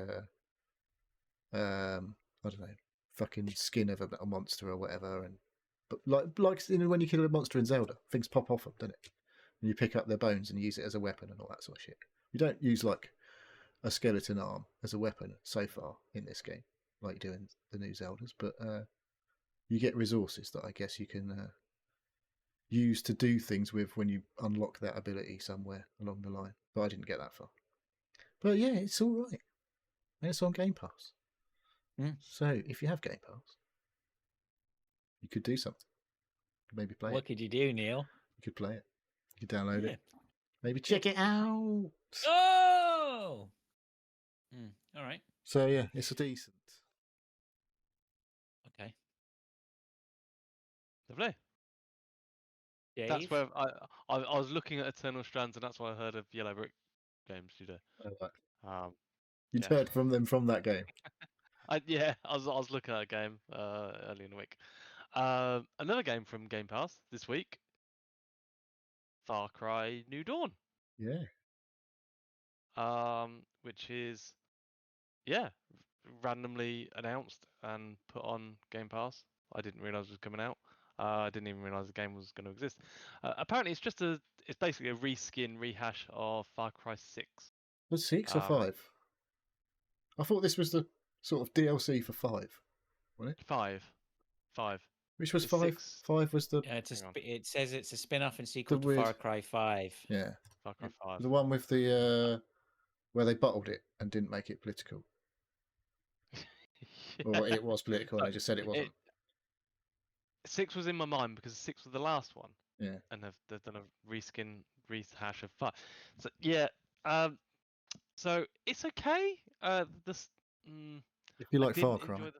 I don't know, fucking skin of a monster or whatever, but like when you kill a monster in Zelda, things pop off them, don't it? And you pick up their bones and use it as a weapon and all that sort of shit. You don't use like a skeleton arm as a weapon so far in this game, like you do in the new Zeldas, but you get resources that I guess you can use to do things with when you unlock that ability somewhere along the line. But I didn't get that far. But yeah, it's all right. And it's on Game Pass. So if you have Game Pass, you could do something. Maybe play it. What could you do, Neil? You could play it. You could download it. Maybe check it out. Oh! All right. So yeah, it's a decent. Okay. Lovely. Dave? That's where I was looking at Eternal Strands, and that's why I heard of Yellow Brick Games Studio. You'd heard from them from that game. I was looking at a game early in the week. Another game from Game Pass this week. Far Cry New Dawn. Yeah. Which is randomly announced and put on Game Pass. I didn't realize it was coming out. I didn't even realize the game was going to exist. Apparently, it's basically a rehash of Far Cry 6. Was 6 or 5? I thought this was the sort of DLC for 5, wasn't it? 5. Which was 5? 6. 5 was the. Yeah, it says it's a spin-off and sequel to Far Cry 5. Yeah. Far Cry 5. The one with the where they bottled it and didn't make it political. Or it was political and they just said it wasn't. 6 was in my mind because 6 was the last one. Yeah. And they've done a rehash of 5. So yeah, so it's okay. If you I like Far didn't Cry, enjoy the.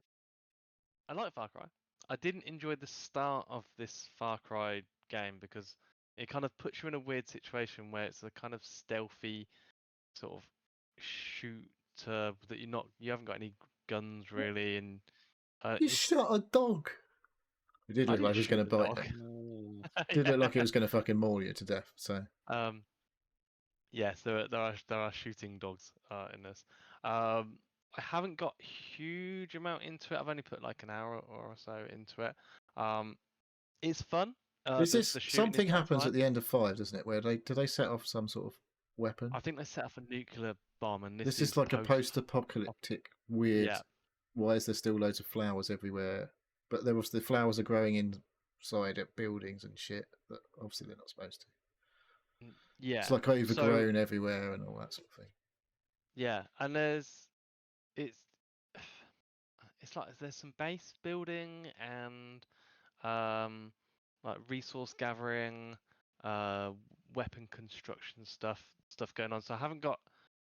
I like Far Cry. I didn't enjoy the start of this Far Cry game because it kind of puts you in a weird situation where it's a kind of stealthy sort of shooter that you haven't got any guns really, and you shot a dog. It did I look didn't like it was shoot going to the bite dog. you. Did look like it was going to fucking maul you to death. So Yes, there are shooting dogs in this. I haven't got huge amount into it. I've only put like an hour or so into it. It's fun. is The this shooting is something quite happens fun. at the end of 5, doesn't it? Where do they set off some sort of weapon? I think they set off a nuclear bomb, and This this is like a post-apocalyptic weird. Yeah. Why is there still loads of flowers everywhere? But there was the flowers are growing inside at buildings and shit that obviously they're not supposed to. Yeah. It's like overgrown everywhere and all that sort of thing. Yeah, and it's like there's some base building and like resource gathering, weapon construction stuff going on. So I haven't got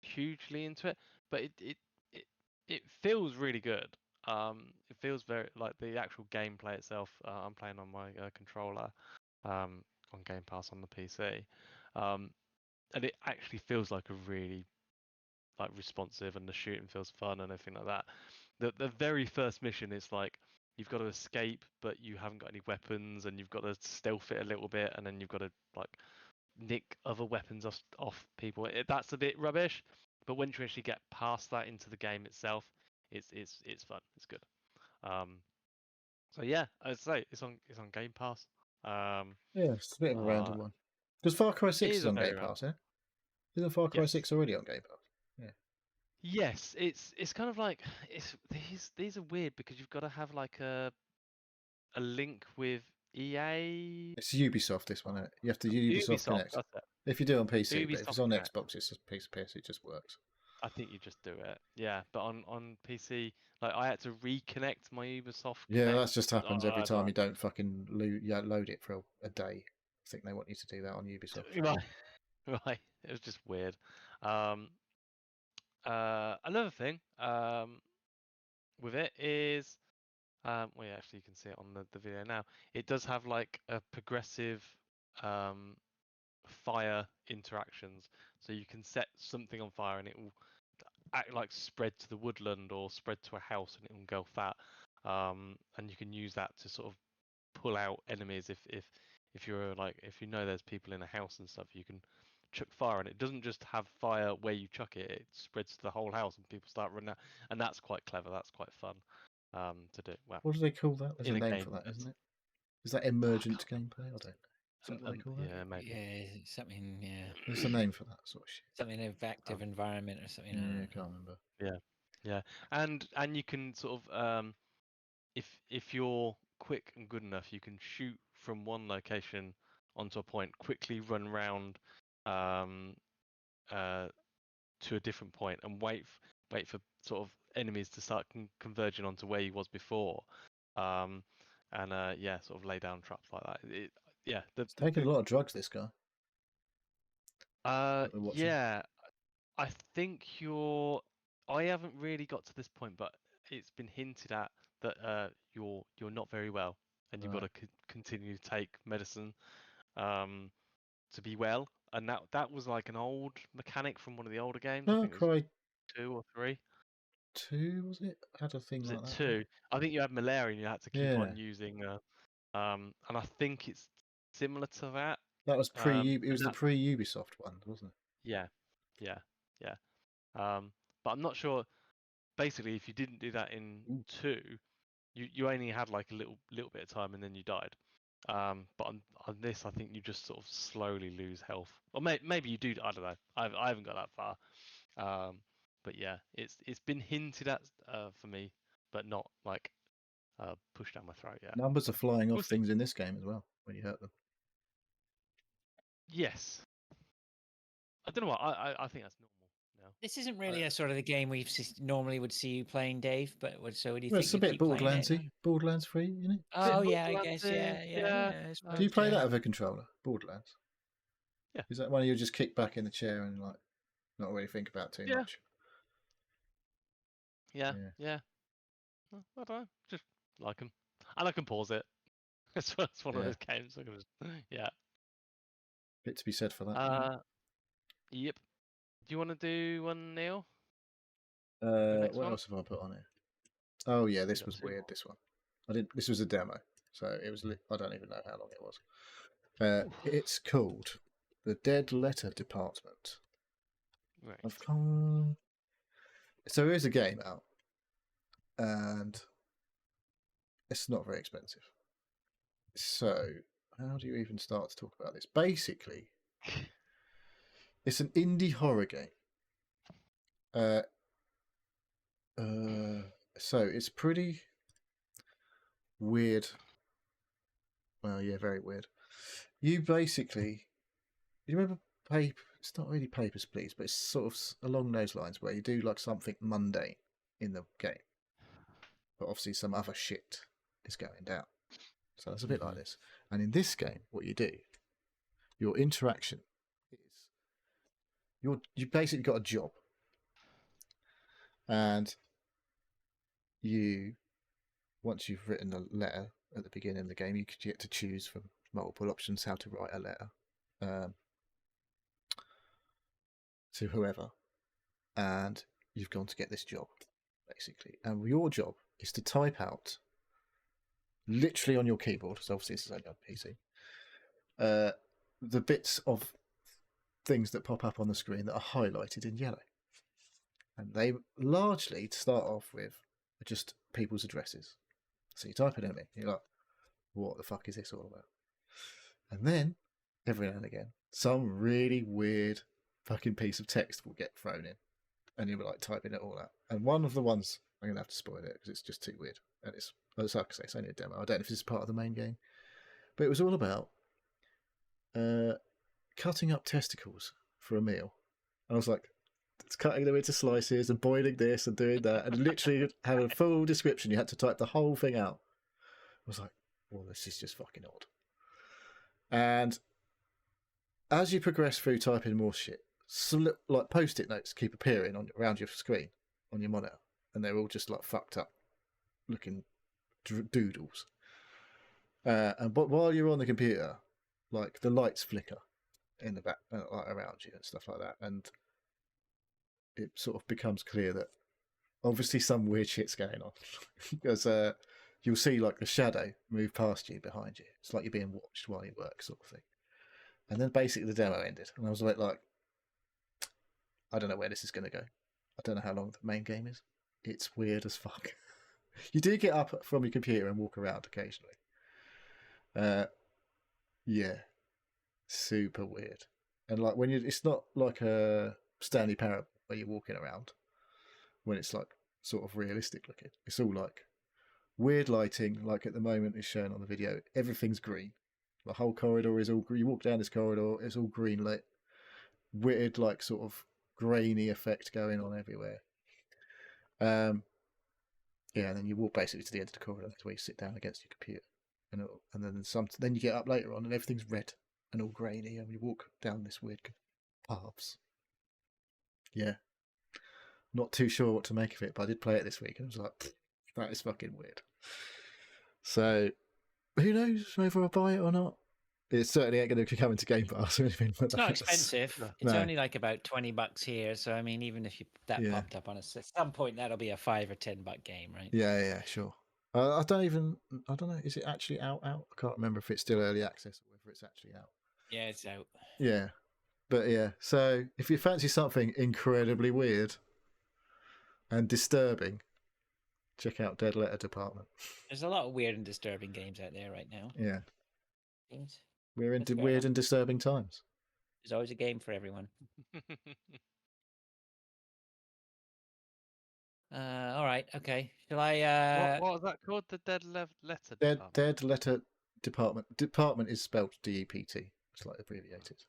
hugely into it, but it feels really good. It feels very like the actual gameplay itself. I'm playing on my controller, on Game Pass on the PC, and it actually feels like a really like responsive, and the shooting feels fun and everything like that. The very first mission is like you've got to escape, but you haven't got any weapons, and you've got to stealth it a little bit, and then you've got to like nick other weapons off people. That's a bit rubbish, but once you actually get past that into the game itself, it's fun. It's good. So yeah, I'd say it's on Game Pass. Yeah, it's a bit of a random Uh, one. Because Far Cry it 6 is is a on very Game random. Pass, yeah? Isn't Far Cry Yes. 6 already on Game Pass? Yeah. Yes, it's kind of like these are weird because you've got to have like a link with EA. It's Ubisoft, this one, isn't it? You have to Ubisoft Connect. That's it. If you do it on PC, but if Ubisoft it's on Connect. Xbox, it's a piece of piss. It just works. I think you just do it. Yeah, but on PC, like I had to reconnect my Ubisoft Yeah, Connect. that just happens every I time don't you don't fucking load it for a day. I think they want you to do that on Ubisoft. know. Right. It was just weird. Another thing with it is well, yeah, actually you can see it on the video now. It does have like a progressive fire interactions, so you can set something on fire and it will act like spread to the woodland or spread to a house and it will engulf that. And you can use that to sort of pull out enemies if you're like if you know there's people in a house and stuff, you can chuck fire, and it doesn't just have fire where you chuck it, it spreads to the whole house and people start running out, and that's quite clever. That's quite fun to do. Well, What do they call that? There's a in a name game, for that, isn't it? Is that emergent gameplay? I don't know. Is that what they call that? yeah, maybe. Yeah, something. Yeah, There's a name for that sort of shit. something of active environment or something. Yeah, I can't remember. Yeah, and you can sort of if you're quick and good enough, you can shoot from one location onto a point, quickly run round um, to a different point, and wait for sort of enemies to start converging onto where you was before, and yeah, sort of lay down traps like that. Yeah, It's taking a lot of drugs, this guy. yeah, I think I haven't really got to this point, but it's been hinted at that you're not very well, and you've got to continue to take medicine to be well. And that was like an old mechanic from one of the older games. I Far think it was Cry 2 or 3. 2, was it? Had a thing Was like it that. 2? I think you had malaria and you had to keep Yeah. on using. And I think it's similar to that. That was and it was the pre-Ubisoft one, wasn't it? Yeah. But I'm not sure. Basically, if you didn't do that in 2, you only had like a little bit of time and then you died. But on this, I think you just sort of slowly lose health, or maybe you do. I don't know. I haven't got that far. But yeah, it's been hinted at for me, but not like pushed down my throat yet. Numbers are flying off things in this game as well when you hurt them. Yes. I don't know what I think that's normal This isn't really a sort of the game we normally would see you playing, Dave. But so do you Well, think it's a you bit keep playing it? Borderlandsy. Borderlands 3, isn't it? Oh Bit yeah, I guess Borderlandsy, yeah. I Do suppose, you play yeah. that with a controller? Borderlands? Yeah. Is that one you just kick back in the chair and like not really think about too much? Yeah. I don't know. Just like them. And I can pause it. It's one of those games. I can just, Bit to be said for that. Yep. Do you want to do one, Neil? What one? else have I put on here? Oh yeah, this got was two weird. more. This one, I didn't. This was a demo, so it was. I don't even know how long it was. It's called the Dead Letter Department. Right. I've come. So there is a game out, and it's not very expensive. So how do you even start to talk about this? Basically, it's an indie horror game. So it's pretty weird. Well, yeah, very weird. You basically, you remember paper? It's not really Papers, Please, but it's sort of along those lines where you do like something mundane in the game, but obviously some other shit is going down. So it's a bit like this. And in this game, what you do, your interaction is you basically got a job, and once you've written a letter at the beginning of the game, you get to choose from multiple options how to write a letter to whoever, and you've gone to get this job, basically. And your job is to type out, literally on your keyboard, so obviously this is only on PC, the bits of things that pop up on the screen that are highlighted in yellow. And they largely, to start off with, are just people's addresses. So you type it in, you're like, what the fuck is this all about? And then, every now and again, some really weird fucking piece of text will get thrown in. And you're like typing it all out. And one of the ones, I'm going to have to spoil it because it's just too weird. And it's like I say, it's only a demo. I don't know if this is part of the main game. But it was all about cutting up testicles for a meal. And I was like, it's cutting them into slices and boiling this and doing that. And literally had a full description. You had to type the whole thing out. I was like, well, this is just fucking odd. And as you progress through typing more shit, like post-it notes keep appearing around your screen on your monitor, and they're all just like fucked up looking doodles. But while you're on the computer, like the lights flicker in the back, like around you and stuff like that, and it sort of becomes clear that obviously some weird shit's going on because you'll see like a shadow move past you behind you. It's like you're being watched while you work, sort of thing. And then basically the demo ended, and I was a bit like, I don't know where this is going to go. I don't know how long the main game is. It's weird as fuck. You do get up from your computer and walk around occasionally. Yeah, super weird. And like it's not like a Stanley Parable where you're walking around when it's like sort of realistic looking. It's all like weird lighting. Like at the moment is shown on the video, everything's green. The whole corridor is all green. You walk down this corridor, it's all green lit. Weird, like sort of grainy effect going on everywhere. Yeah, and then you walk basically to the end of the corridor. That's where you sit down against your computer, and then you get up later on, and everything's red and all grainy, and you walk down this weird paths. Yeah, not too sure what to make of it, but I did play it this week, and I was like, that is fucking weird. So, who knows whether I'll buy it or not? It certainly ain't going to come into Game Pass or anything like that. It's not expensive. No. It's only like about $20 here. So I mean, even if popped up on us at some point, that'll be a $5 or $10 game, right? Yeah, sure. I don't know. Is it actually out? I can't remember if it's still early access or whether it's actually out. Yeah, it's out. Yeah, but yeah. So if you fancy something incredibly weird and disturbing, check out Dead Letter Department. There's a lot of weird and disturbing games out there right now. Yeah. Games. We're into weird and disturbing times. There's always a game for everyone. All right, okay. Shall I? What was that called? The Letter Department? Dead Letter Department. Department is spelled DEPT. It's like abbreviated.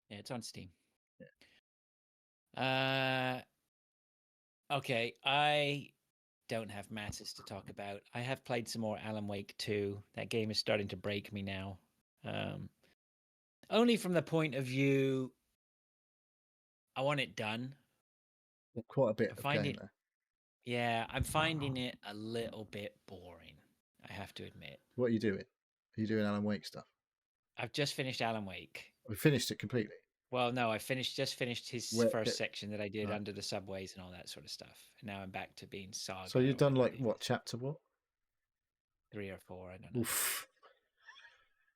Yeah, it's on Steam. Yeah. Okay, I don't have masses to talk about. I have played some more Alan Wake 2. That game is starting to break me now. Only from the point of view, I want it done. Quite a bit I'm of game finding, there. yeah, I'm finding it a little bit boring. I have to admit. What are you doing? Are you doing Alan Wake stuff? I've just finished Alan Wake. We finished it completely. Well, no, I just finished his Where, first section that I did right. under the subways and all that sort of stuff. And now I'm back to being Saga. So you've or done whatever like it what is. chapter? What? 3 or 4, I don't know. Oof.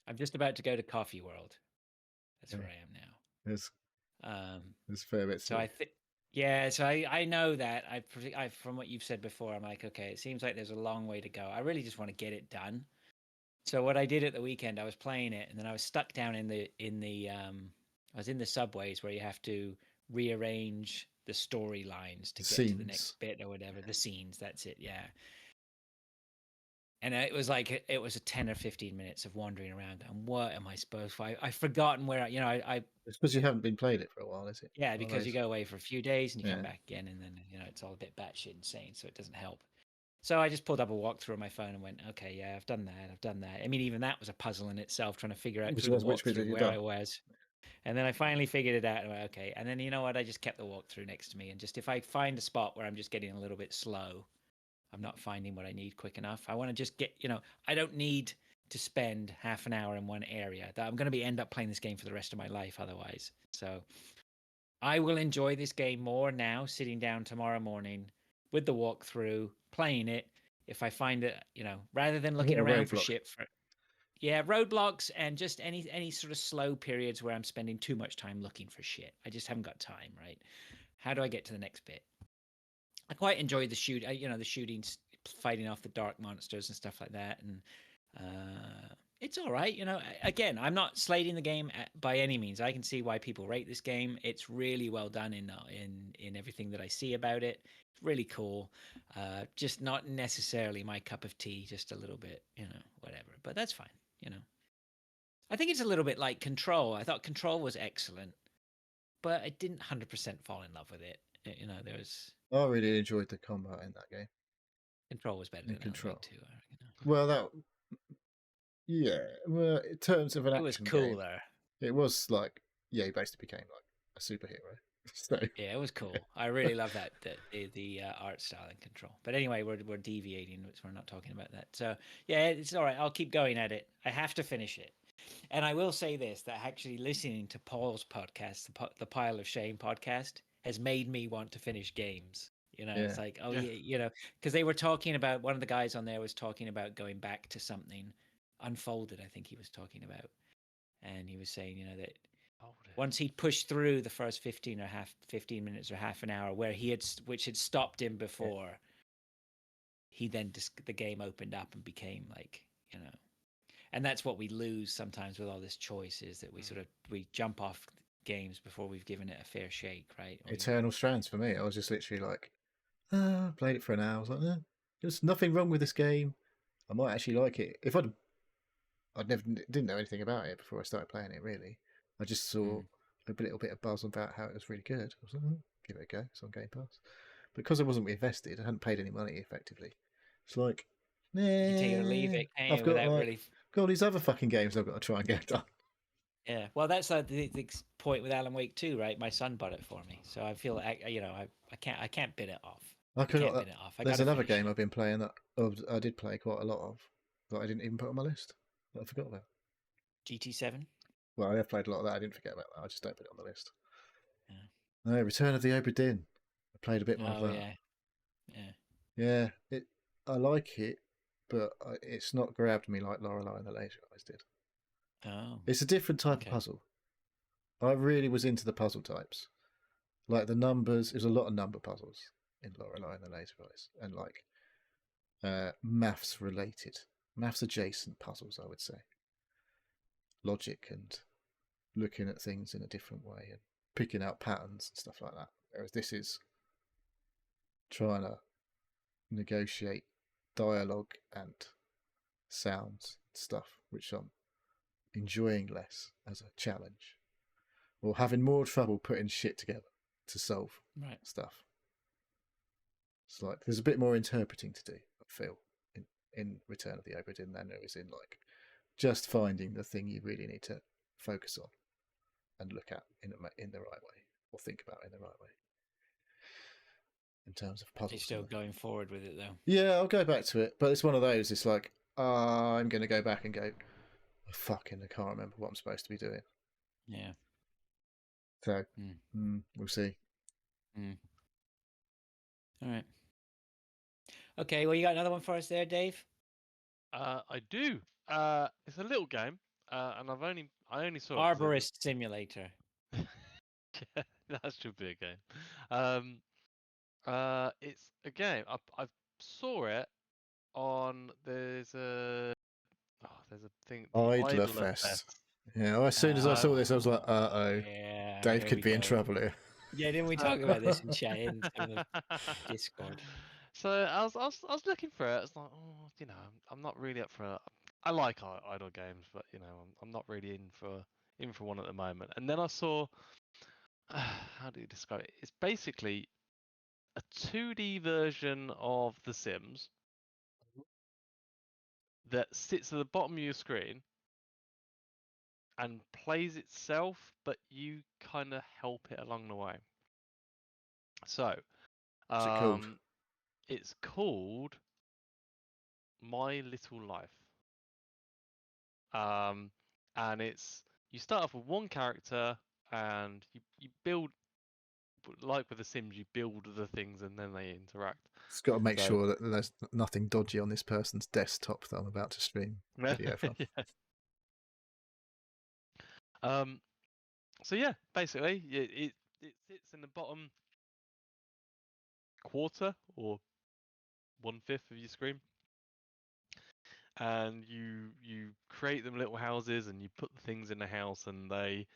I'm just about to go to Coffee World. That's Yeah. where I am now. There's a fair bit. So I think, yeah. So I know that I from what you've said before, I'm like, okay, it seems like there's a long way to go. I really just want to get it done. So what I did at the weekend, I was playing it, and then I was stuck down in the I was in the subways where you have to rearrange the storylines to get to the next bit or whatever. The scenes, that's it, yeah. And it was like it was a 10 or 15 minutes of wandering around. And what am I supposed to? I've forgotten where I It's because you haven't been played it for a while, is it? yeah, because you go away for a few days and you come Yeah. back again, and then it's all a bit batshit insane, so it doesn't help. So I just pulled up a walkthrough on my phone and went, okay, yeah, I've done that. I mean, even that was a puzzle in itself, trying to figure out through the Which bit walkthrough have you where I done? was. And then I finally figured it out. And I went, okay. And then you know what? I just kept the walkthrough next to me, and just if I find a spot where I'm just getting a little bit slow, I'm not finding what I need quick enough. I want to just get, I don't need to spend half an hour in one area. That I'm going to end up playing this game for the rest of my life otherwise. So I will enjoy this game more now, sitting down tomorrow morning with the walkthrough, playing it. If I find it, rather than looking around for shit for, yeah, roadblocks and just any sort of slow periods where I'm spending too much time looking for shit. I just haven't got time, right? How do I get to the next bit? I quite enjoy the the shooting, fighting off the dark monsters and stuff like that, and it's all right. Again, I'm not slating the game by any means. I can see why people rate this game. It's really well done in everything that I see about it. It's really cool. Just not necessarily my cup of tea. Just a little bit, whatever. But that's fine. I think it's a little bit like Control. I thought Control was excellent, but I didn't 100% fall in love with it. There was. I really enjoyed the combat in that game. Control was better than Control too. I reckon. Well, well, in terms of an action it was cooler. Game, it was like, he basically became like a superhero. So yeah, it was cool. I really love that the art style in Control. But anyway, we're deviating, so we're not talking about that. So yeah, it's all right. I'll keep going at it. I have to finish it. And I will say this: that actually listening to Paul's podcast, the Pile of Shame podcast, has made me want to finish games. It's like, oh yeah, because they were talking about, one of the guys on there was talking about going back to something Unfolded, I think he was talking about, and he was saying, that once he'd pushed through the first 15 minutes or half an hour which had stopped him before, he then the game opened up and became like, and that's what we lose sometimes with all this choice, is that we jump off games before we've given it a fair shake, right? Eternal Strands for me. I was just literally like, played it for an hour. I was like, there's nothing wrong with this game. I might actually like it. If I didn't know anything about it before I started playing it, really. I just saw a little bit of buzz about how it was really good. I was like, give it a go. It's on Game Pass. Because I wasn't invested, I hadn't paid any money effectively. It's like, you take it or leave it. I've got all these other fucking games I've got to try and get done. Yeah, well, that's the point with Alan Wake 2, right? My son bought it for me, so I feel I can't bid it off. There's another game I've been playing that I did play quite a lot of, that I didn't even put on my list. That I forgot about. GT7. Well, I have played a lot of that. I didn't forget about that. I just don't put it on the list. Yeah. No, Return of the Obra Dinn. I played a bit more of that. Yeah. I like it, but it's not grabbed me like Lorelei and the Laser Eyes did. Oh. It's a different type of puzzle. I really was into the puzzle types. Like the numbers, there's a lot of number puzzles in Lorelei and the Laser Eyes, and like maths adjacent puzzles, I would say. Logic and looking at things in a different way and picking out patterns and stuff like that. Whereas this is trying to negotiate dialogue and sounds and stuff, which I'm enjoying less as a challenge, or having more trouble putting shit together. to solve Right. stuff. It's like there's a bit more interpreting to do, I feel, in Return of the Obra Dinn than there is in like just finding the thing you really need to focus on and look at in the right way, or think about in the right way. In terms of puzzles. You're still going forward with it though. Yeah, I'll go back to it, but it's one of those. It's like I'm going to go back and go, oh, fucking, I can't remember what I'm supposed to be doing. Yeah. So we'll see. All right. Okay, well, you got another one for us there, Dave? I do. It's a little game, and I only saw Arborist Simulator. Yeah, that should be a game. It's a game. I saw it on there's a thing. The Idler Fest. Yeah. Well, as soon as I saw this, I was like, oh, yeah, Dave could be in trouble here. Yeah, didn't we talk about this in chat in the Discord? So I was looking for it. I was like, oh, I'm not really up for. I like idle games, but I'm not really in for one at the moment. And then I saw. How do you describe it? It's basically a 2D version of The Sims that sits at the bottom of your screen and plays itself, but you kind of help it along the way. So, What's it called? It's called My Little Life. And you start off with one character and you build, like with The Sims, you build the things and then they interact. It's got to make sure that there's nothing dodgy on this person's desktop that I'm about to stream video from. Yeah. So yeah, basically, it sits in the bottom quarter or 1/5 of your screen, and you create them little houses and you put the things in the house, and they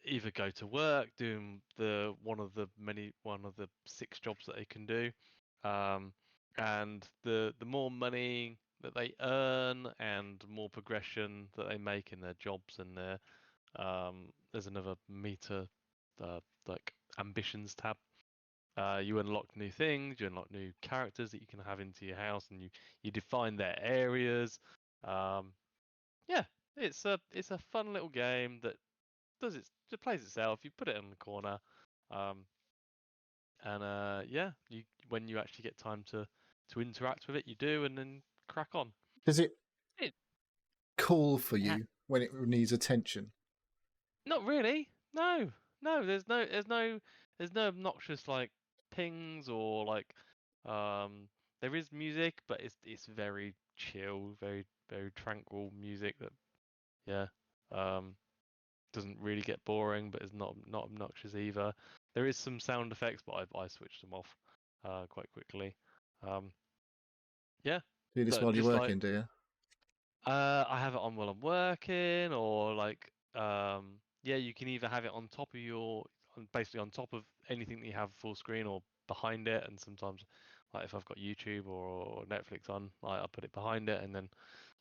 either go to work doing one of the 6 jobs that they can do, and the more money that they earn and more progression that they make in their jobs and their there's another meter like ambitions tab. You unlock new things, you unlock new characters that you can have into your house, and you define their areas. Yeah, it's a fun little game that it plays itself. You put it in the corner, and yeah, when you actually get time to interact with it, you do, and then crack on. Does it call for you when it needs attention? Not really. No. There's no obnoxious like pings or like there is music, but it's very chill, very very tranquil music that doesn't really get boring, but is not obnoxious either. There is some sound effects, but I switched them off quite quickly. Yeah. Do this while you're working, do you? I have it on while I'm working, or like yeah, you can either have it on top of basically on top of anything that you have full screen or behind it, and sometimes like if I've got YouTube or Netflix on, I put it behind it, and then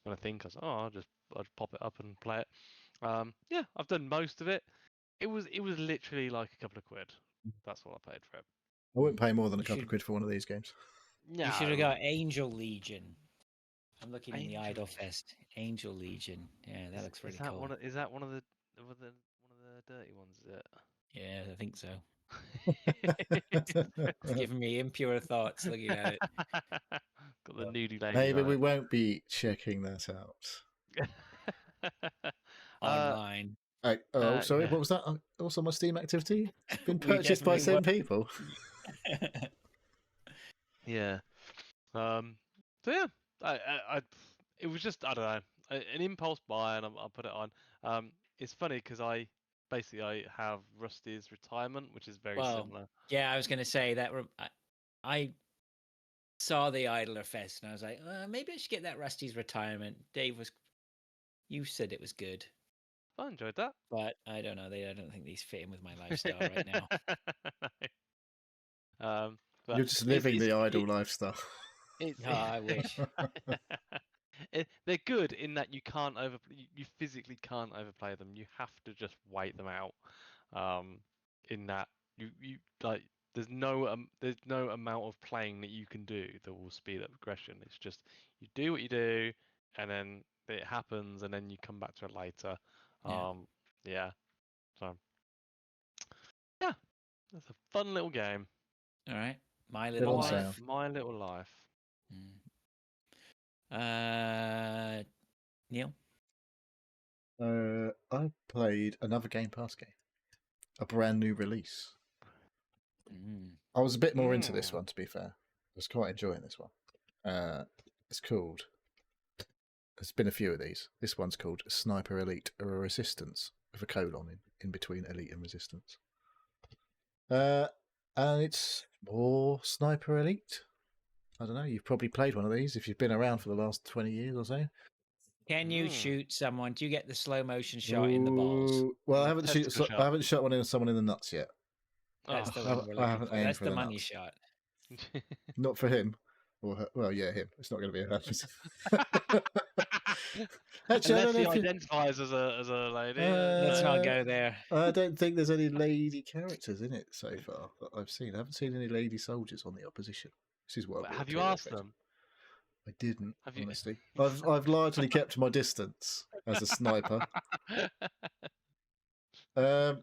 when I think I say, oh, I'll just pop it up and play it. Yeah, I've done most of it. It was literally like a couple of quid. That's what I paid for it. I wouldn't pay more than a couple of quid for one of these games. You should have got Angel Legion. I'm looking in the Idle Fest. Angel Legion. Yeah, that looks really cool. Is that one of the dirty ones? Is it? Yeah, I think so. It's giving me impure thoughts looking at it. Got the nudie ladies. Maybe we won't be checking that out. Online. Sorry, what was that? Also, my Steam activity been purchased by same people. Yeah. So yeah, it was just I don't know an impulse buy, and I'll put it on. It's funny because I have Rusty's retirement, which is very similar. Yeah, I was going to say that I saw the Idler Fest and I was like, maybe I should get that Rusty's retirement. You said it was good. I enjoyed that, but I don't know. I don't think these fit in with my lifestyle right now. You're just living the idle lifestyle. I wish. They're good in that you physically can't overplay them. You have to just wait them out. In that You like there's no amount of playing that you can do that will speed up progression. It's just you do what you do, and then it happens, and then you come back to it later. Yeah. So yeah, that's a fun little game. All right. My Good Little on Life. sound. My Little Life. Neil? I played another Game Pass game, a brand new release. I was a bit more into this one, to be fair. I was quite enjoying this one. It's called. There's been a few of these. This one's called Sniper Elite or Resistance with a colon in between Elite and Resistance. And it's more Sniper Elite. I don't know. You've probably played one of these if you've been around for the last 20 years or so. Can you shoot someone? Do you get the slow motion shot in the balls? Well, I haven't shot someone in the nuts yet. That's the one we're looking for. That's the money shot. Not for him. Well, yeah, him. It's not going to be a Actually, unless he identifies as a lady. Let's not go there. I don't think there's any lady characters in it so far that I've seen. I haven't seen any lady soldiers on the opposition. This is what. Have you asked them? I didn't. Honestly, I've largely kept my distance as a sniper. But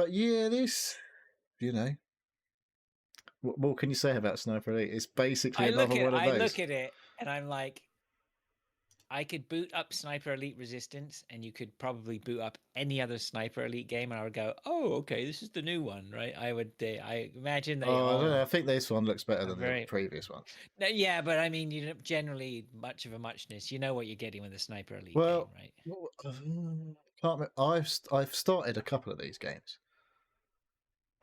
yeah, this, what more can you say about Sniper Elite? It's basically another one of those. I look at it and I'm like, I could boot up Sniper Elite Resistance, and you could probably boot up any other Sniper Elite game, and I would go, "Oh, okay, this is the new one, right?" I imagine they. I don't know. I think this one looks better than the previous ones. Yeah, but I mean, generally much of a muchness. You know what you're getting with the Sniper Elite game, right? Can't remember. I've started a couple of these games,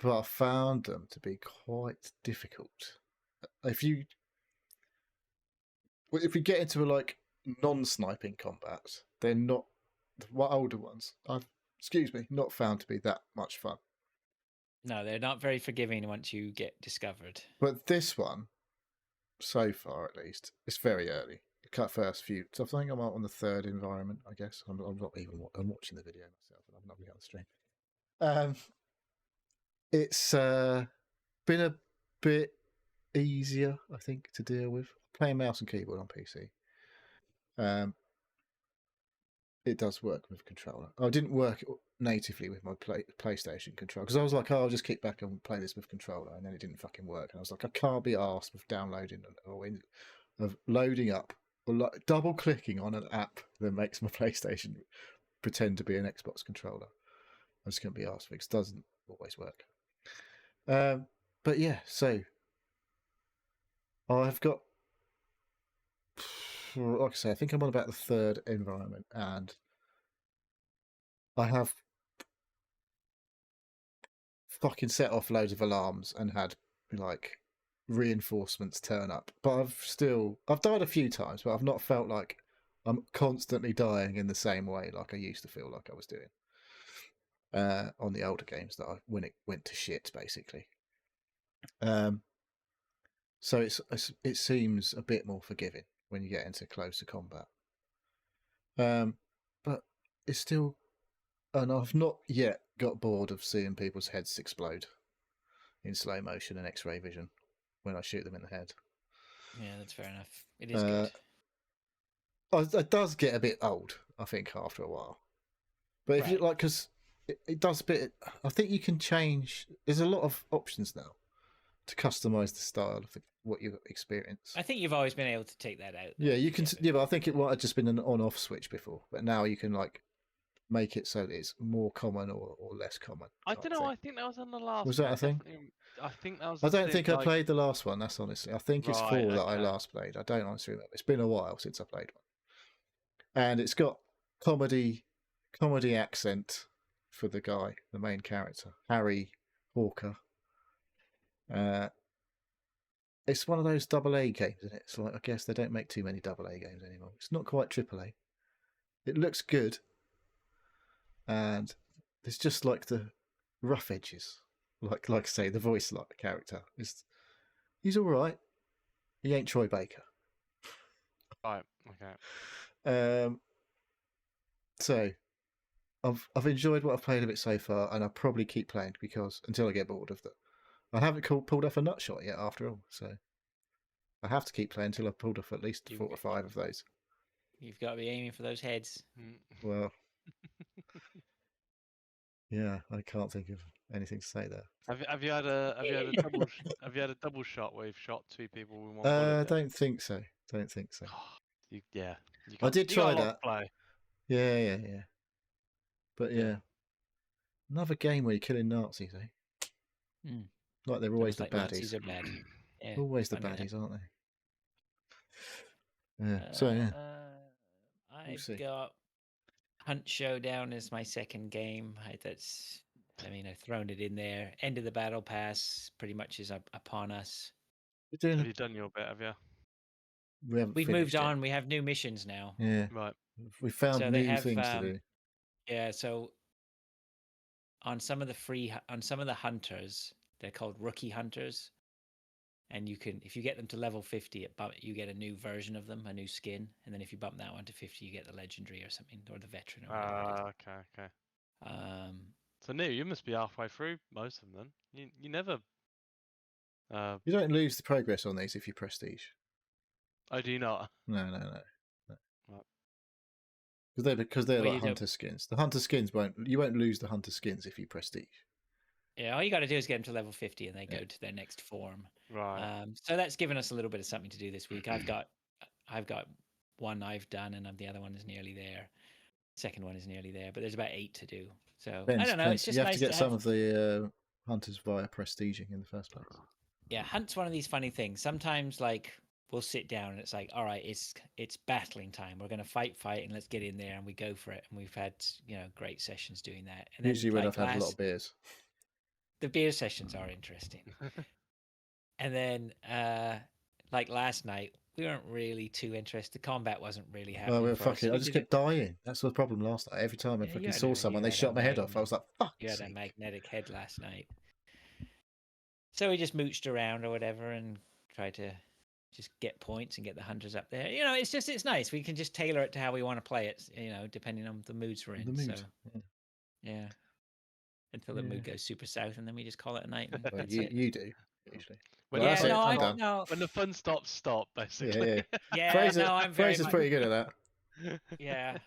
but I found them to be quite difficult. If you get into like non-sniping combat, they're not. What older ones? I've not found to be that much fun. No, they're not very forgiving once you get discovered. But this one, so far at least, it's very early. First few. So I think I'm on the third environment. I guess I'm not even. I'm watching the video myself, and I'm not really on the stream. It's been a bit easier, I think, to deal with. Playing mouse and keyboard on PC. It does work with a controller. I didn't work natively with my PlayStation controller because I was like, I'll just kick back and play this with controller, and then it didn't fucking work. And I was like, I can't be arsed with downloading of loading up or double clicking on an app that makes my PlayStation pretend to be an Xbox controller. I just can't be arsed because it doesn't always work. But yeah, so I've got. Like I say, I think I'm on about the third environment, and I have fucking set off loads of alarms and had like reinforcements turn up. But I've died a few times, but I've not felt like I'm constantly dying in the same way like I used to feel like I was doing on the older games when it went to shit, basically. So it seems a bit more forgiving when you get into closer combat. But it's still, and I've not yet got bored of seeing people's heads explode in slow motion and X-ray vision when I shoot them in the head. Yeah, that's fair enough. It is good. It does get a bit old, I think, after a while. But if you like, because it does a bit. I think you can change. There's a lot of options now to customize the style of what you experience. I think you've always been able to take that out. Yeah, you can. Yeah, but I think it might have just been an on-off switch before, but now you can like make it so that it's more common or less common. I don't know. I think that was on the last. Was that a thing? I think that was. I don't think I played the last one. That's honestly. I think it's 4 that I last played. I don't honestly remember. It's been a while since I played one, and it's got comedy accent for the guy, the main character, Harry Hawker. It's one of those AA games, isn't it? So I guess they don't make too many AA games anymore. It's not quite AAA. It looks good, and there's just like the rough edges, like I say, the voice like the character he's all right. He ain't Troy Baker. Right. Okay. So I've enjoyed what I've played of it so far, and I'll probably keep playing because until I get bored of it. I haven't pulled off a nut shot yet, after all, so I have to keep playing until I've pulled off at least 4 or 5 of those. You've got to be aiming for those heads. Well, yeah, I can't think of anything to say there. Have you had a double shot where you've shot 2 people with 1 bullet? Yet? Don't think so. You I did try got a lot that. to play. Yeah. But yeah, another game where you're killing Nazis, eh? Like they're always the like baddies. Nazis are bad. Yeah, always the funny that. baddies, aren't they? Yeah. So yeah, I've got Hunt Showdown as my second game. I've thrown it in there. End of the Battle Pass pretty much is upon us. Have you done your bit? Have you? We've moved yet. on. We have new missions now. Yeah. Right. We found new things to do. Yeah. So on some of the hunters, they're called rookie hunters, and you can, if you get them to level 50, you get a new version of them, a new skin, and then if you bump that one to 50, you get the legendary or something, or the veteran or whatever it is. Okay. So Neil, you must be halfway through most of them then. You never. You don't lose the progress on these if you prestige. Oh, do you not? No. Right. Because they're like hunter skins. The hunter skins you won't lose the hunter skins if you prestige. Yeah, all you got to do is get them to level 50 and they go to their next form. Right. So that's given us a little bit of something to do this week. I've got one I've done, and the other one is nearly there. Second one is nearly there, but there's about 8 to do. So I don't know. It's just you have nice to get some of the hunters via prestiging in the first place. Yeah, Hunt's one of these funny things. Sometimes, like, we'll sit down and it's like, all right, it's battling time. We're going to fight, and let's get in there, and we go for it. And we've had great sessions doing that. And usually then, when I've had a lot of beers. The beer sessions are interesting. And then, like last night, we weren't really too interested. Combat wasn't really happening. Well, fucking, I just kept dying. That's the problem last night. Every time I fucking saw someone, they shot my head off. I was like, fuck. You had a magnetic head last night. So we just mooched around or whatever and tried to just get points and get the hunters up there. It's nice. We can just tailor it to how we want to play it, depending on the moods we're in. Yeah. Until the mood goes super south, and then we just call it a night. And you do usually. When the fun stops, stop basically. Yeah. Fraser's pretty good at that. Yeah.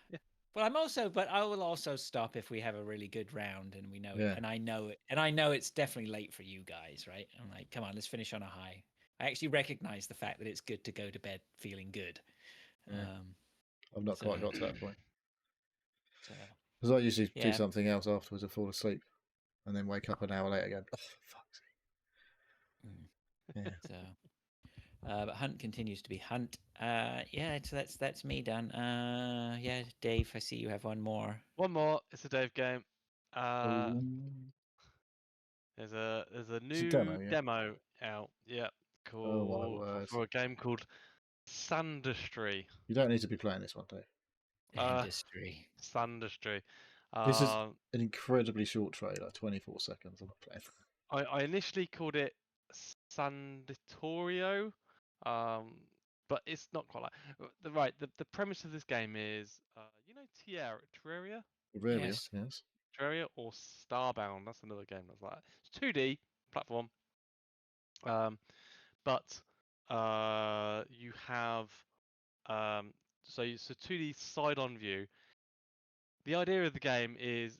Well, I will also stop if we have a really good round and we know it, and I know it, and I know it's definitely late for you guys, right? I'm like, come on, let's finish on a high. I actually recognize the fact that it's good to go to bed feeling good. I've not quite got to that point. Because I usually do something else afterwards and fall asleep, and then wake up an hour later again. Oh, fuck's sake. Yeah. But Hunt continues to be Hunt. So that's me done. Dave, I see you have one more. One more. It's a Dave game. There's a new demo out. Yeah, called for a game called Sandustry. You don't need to be playing this one, Dave. Sandustry. This is an incredibly short trailer, 24 seconds. I'm not playing. I initially called it Sanditorio, but it's not quite like the premise of this game is Terraria? Yes. Terraria or Starbound, that's another game that's like that. It's 2D platform, but you have so 2D side-on view. The idea of the game is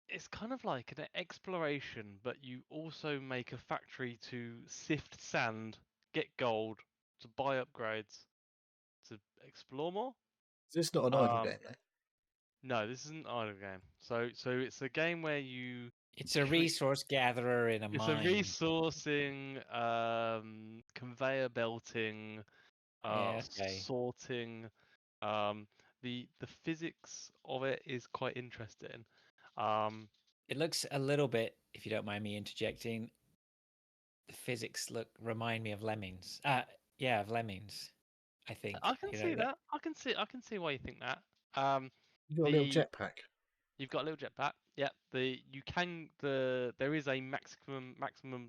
it's kind of like an exploration, but you also make a factory to sift sand, get gold, to buy upgrades, to explore more. Is this not an idle game, though? No, this isn't an idle game. So it's a game where you... It's a resource gatherer in a mine. It's a resourcing, conveyor belting, sorting. The physics of it is quite interesting. It looks a little bit, if you don't mind me interjecting, the physics remind me of Lemmings. Of Lemmings, I think. I can see that. I can see why you think that. You've got a little jetpack. You've got a little jetpack. Yeah. There is a maximum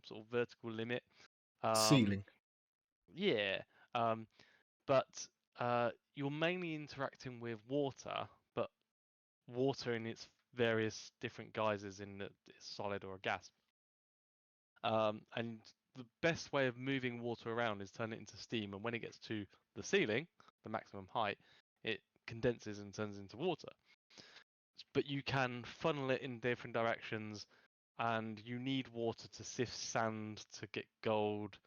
sort of vertical limit. Ceiling. Yeah. But you're mainly interacting with water, but water in its various different guises in a solid or a gas. And the best way of moving water around is turn it into steam, and when it gets to the ceiling, the maximum height, it condenses and turns into water. But you can funnel it in different directions, and you need water to sift sand to get gold.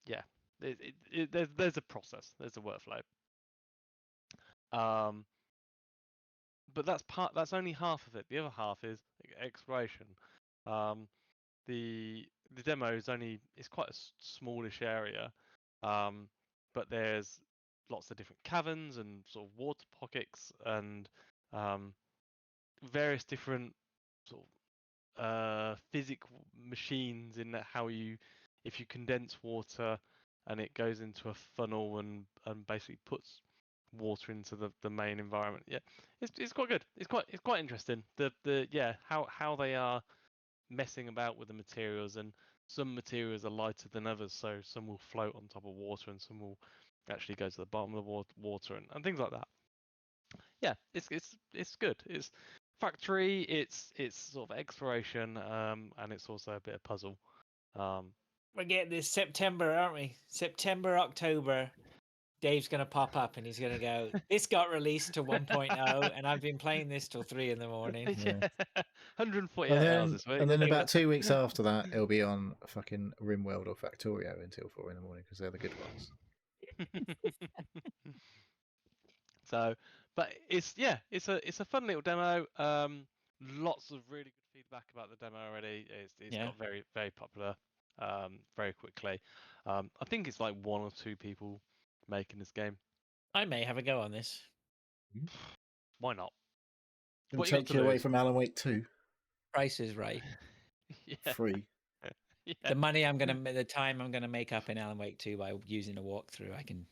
Yeah, there's a process, there's a workflow. But that's only half of it. The other half is exploration. The demo is it's quite a smallish area, but there's lots of different caverns and sort of water pockets and various different sort of physical machines in that if you condense water and it goes into a funnel and basically puts water into the main environment. Yeah, it's quite good. It's quite interesting. How they are messing about with the materials, and some materials are lighter than others, so some will float on top of water and some will actually go to the bottom of the water and things like that. Yeah, it's good. It's factory, it's sort of exploration, and it's also a bit of puzzle. We're getting this September, aren't we? September, October. Dave's going to pop up and he's going to go, this got released to 1.0 and I've been playing this till 3 in the morning. Yeah. 148 hours this week. And then about 2 weeks after that, it'll be on fucking RimWorld or Factorio until 4 in the morning because they're the good ones. So, but it's a fun little demo. Lots of really good feedback about the demo already. It's got very, very popular very quickly. I think it's like 1 or 2 people making this game. I may have a go on this. Why not? It'll take you away from Alan Wake 2. Price is right. Yeah. Free. Yeah. The time I'm gonna make up in Alan Wake 2 by using a walkthrough, I can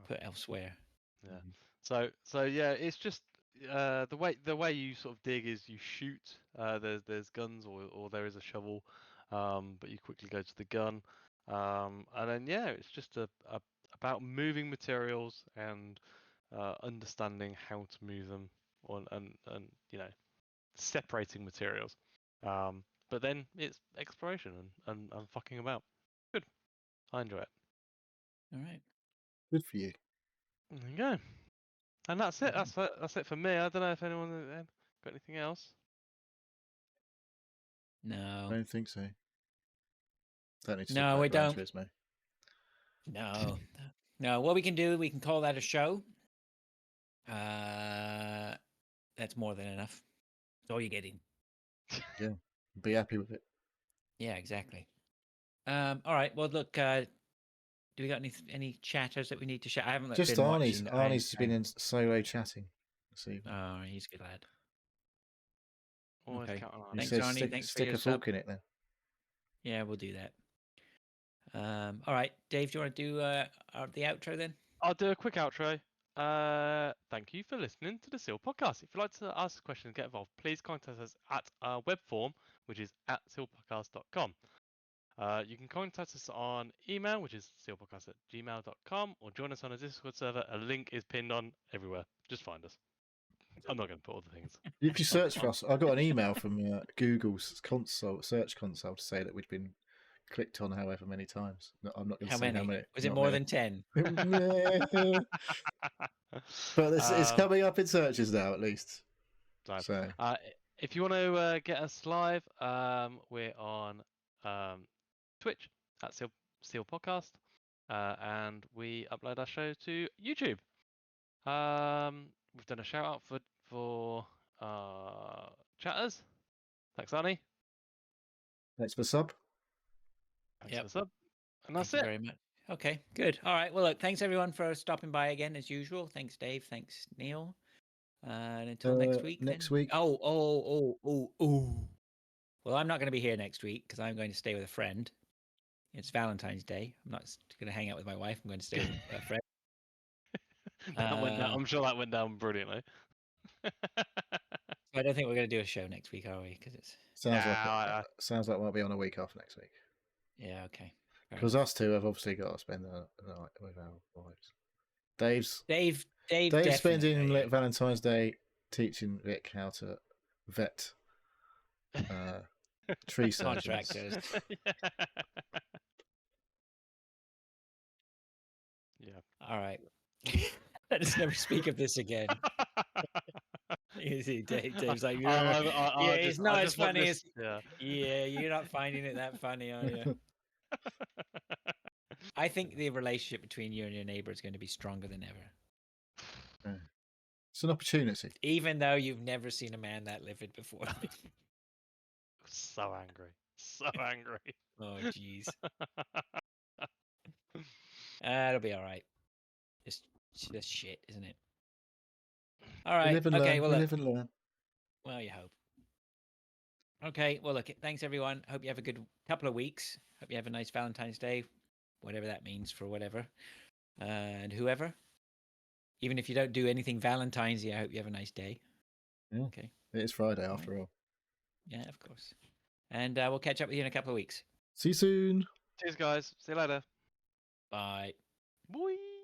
put elsewhere. Yeah. So yeah, it's just the way you sort of dig is you shoot. There's guns or there is a shovel, but you quickly go to the gun, and then it's just about moving materials and understanding how to move them and separating materials. But then it's exploration and fucking about. Good. I enjoy it. All right. Good for you. There you go. And that's it. That's it for me. I don't know if anyone got anything else. No. I don't think so. Don't need to no, we don't. Turismo. No. No. What we can do, we can call that a show. That's more than enough. That's all you're getting. Yeah. Be happy with it. Yeah, exactly. All right. Well, look. Do we got any chatters that we need to share? I haven't just been Arnie's. watching. Arnie's been in solo chatting this evening. Oh, he's a good lad. Always okay. count on Thanks, says Arnie. Thanks stick for a fork in it then. Yeah, we'll do that. All right, Dave. Do you want to do the outro then? I'll do a quick outro. Thank you for listening to the Seal Podcast. If you'd like to ask a question and get involved, please contact us at our web form, which is at sealpodcast.com. You can contact us on email, which is sealpodcast@gmail.com, or join us on a Discord server. A link is pinned on everywhere. Just find us. I'm not going to put all the things. If you search for us, I got an email from Google's search console to say that we'd been clicked on however many times. I'm not going to say how many. Was it more than 10? But it's coming up in searches now, at least. So, if you want to get us live, we're on Twitch at Seal Podcast, and we upload our show to YouTube. We've done a shout out for chatters. Thanks, Arnie. Thanks for the sub. Thanks for the sub. And that's Thank you very much. Okay, good. All right. Well, look, thanks everyone for stopping by again as usual. Thanks, Dave. Thanks, Neil. And until next week. Next week. Oh. Well, I'm not going to be here next week because I'm going to stay with a friend. It's Valentine's Day. I'm not going to hang out with my wife. I'm going to stay with a friend. I'm sure that went down brilliantly. I don't think we're going to do a show next week, are we? Because it's sounds like we'll be on a week off next week. Yeah, okay. Because us two have obviously got to spend the night with our wives. Dave's spending Valentine's Day teaching Rick how to vet tree surgeons. Contractors. Yeah. All right. Let us never speak of this again. You see, Dave's like, yeah, it's not as funny as. Yeah, you're not finding it that funny, are you? I think the relationship between you and your neighbor is going to be stronger than ever. It's an opportunity. Even though you've never seen a man that livid before. So angry. So angry. Oh, jeez. It'll be all right. It's just shit, isn't it? All right. We live and okay. learn. Well, We look, live and learn. well, you hope. Okay. Well, look. Thanks, everyone. Hope you have a good couple of weeks. Hope you have a nice Valentine's Day, whatever that means for whatever, and whoever. Even if you don't do anything Valentine's-y, I hope you have a nice day. Yeah. Okay. It is Friday after all. Yeah, of course. And we'll catch up with you in a couple of weeks. See you soon. Cheers, guys. See you later. Bye. Bye.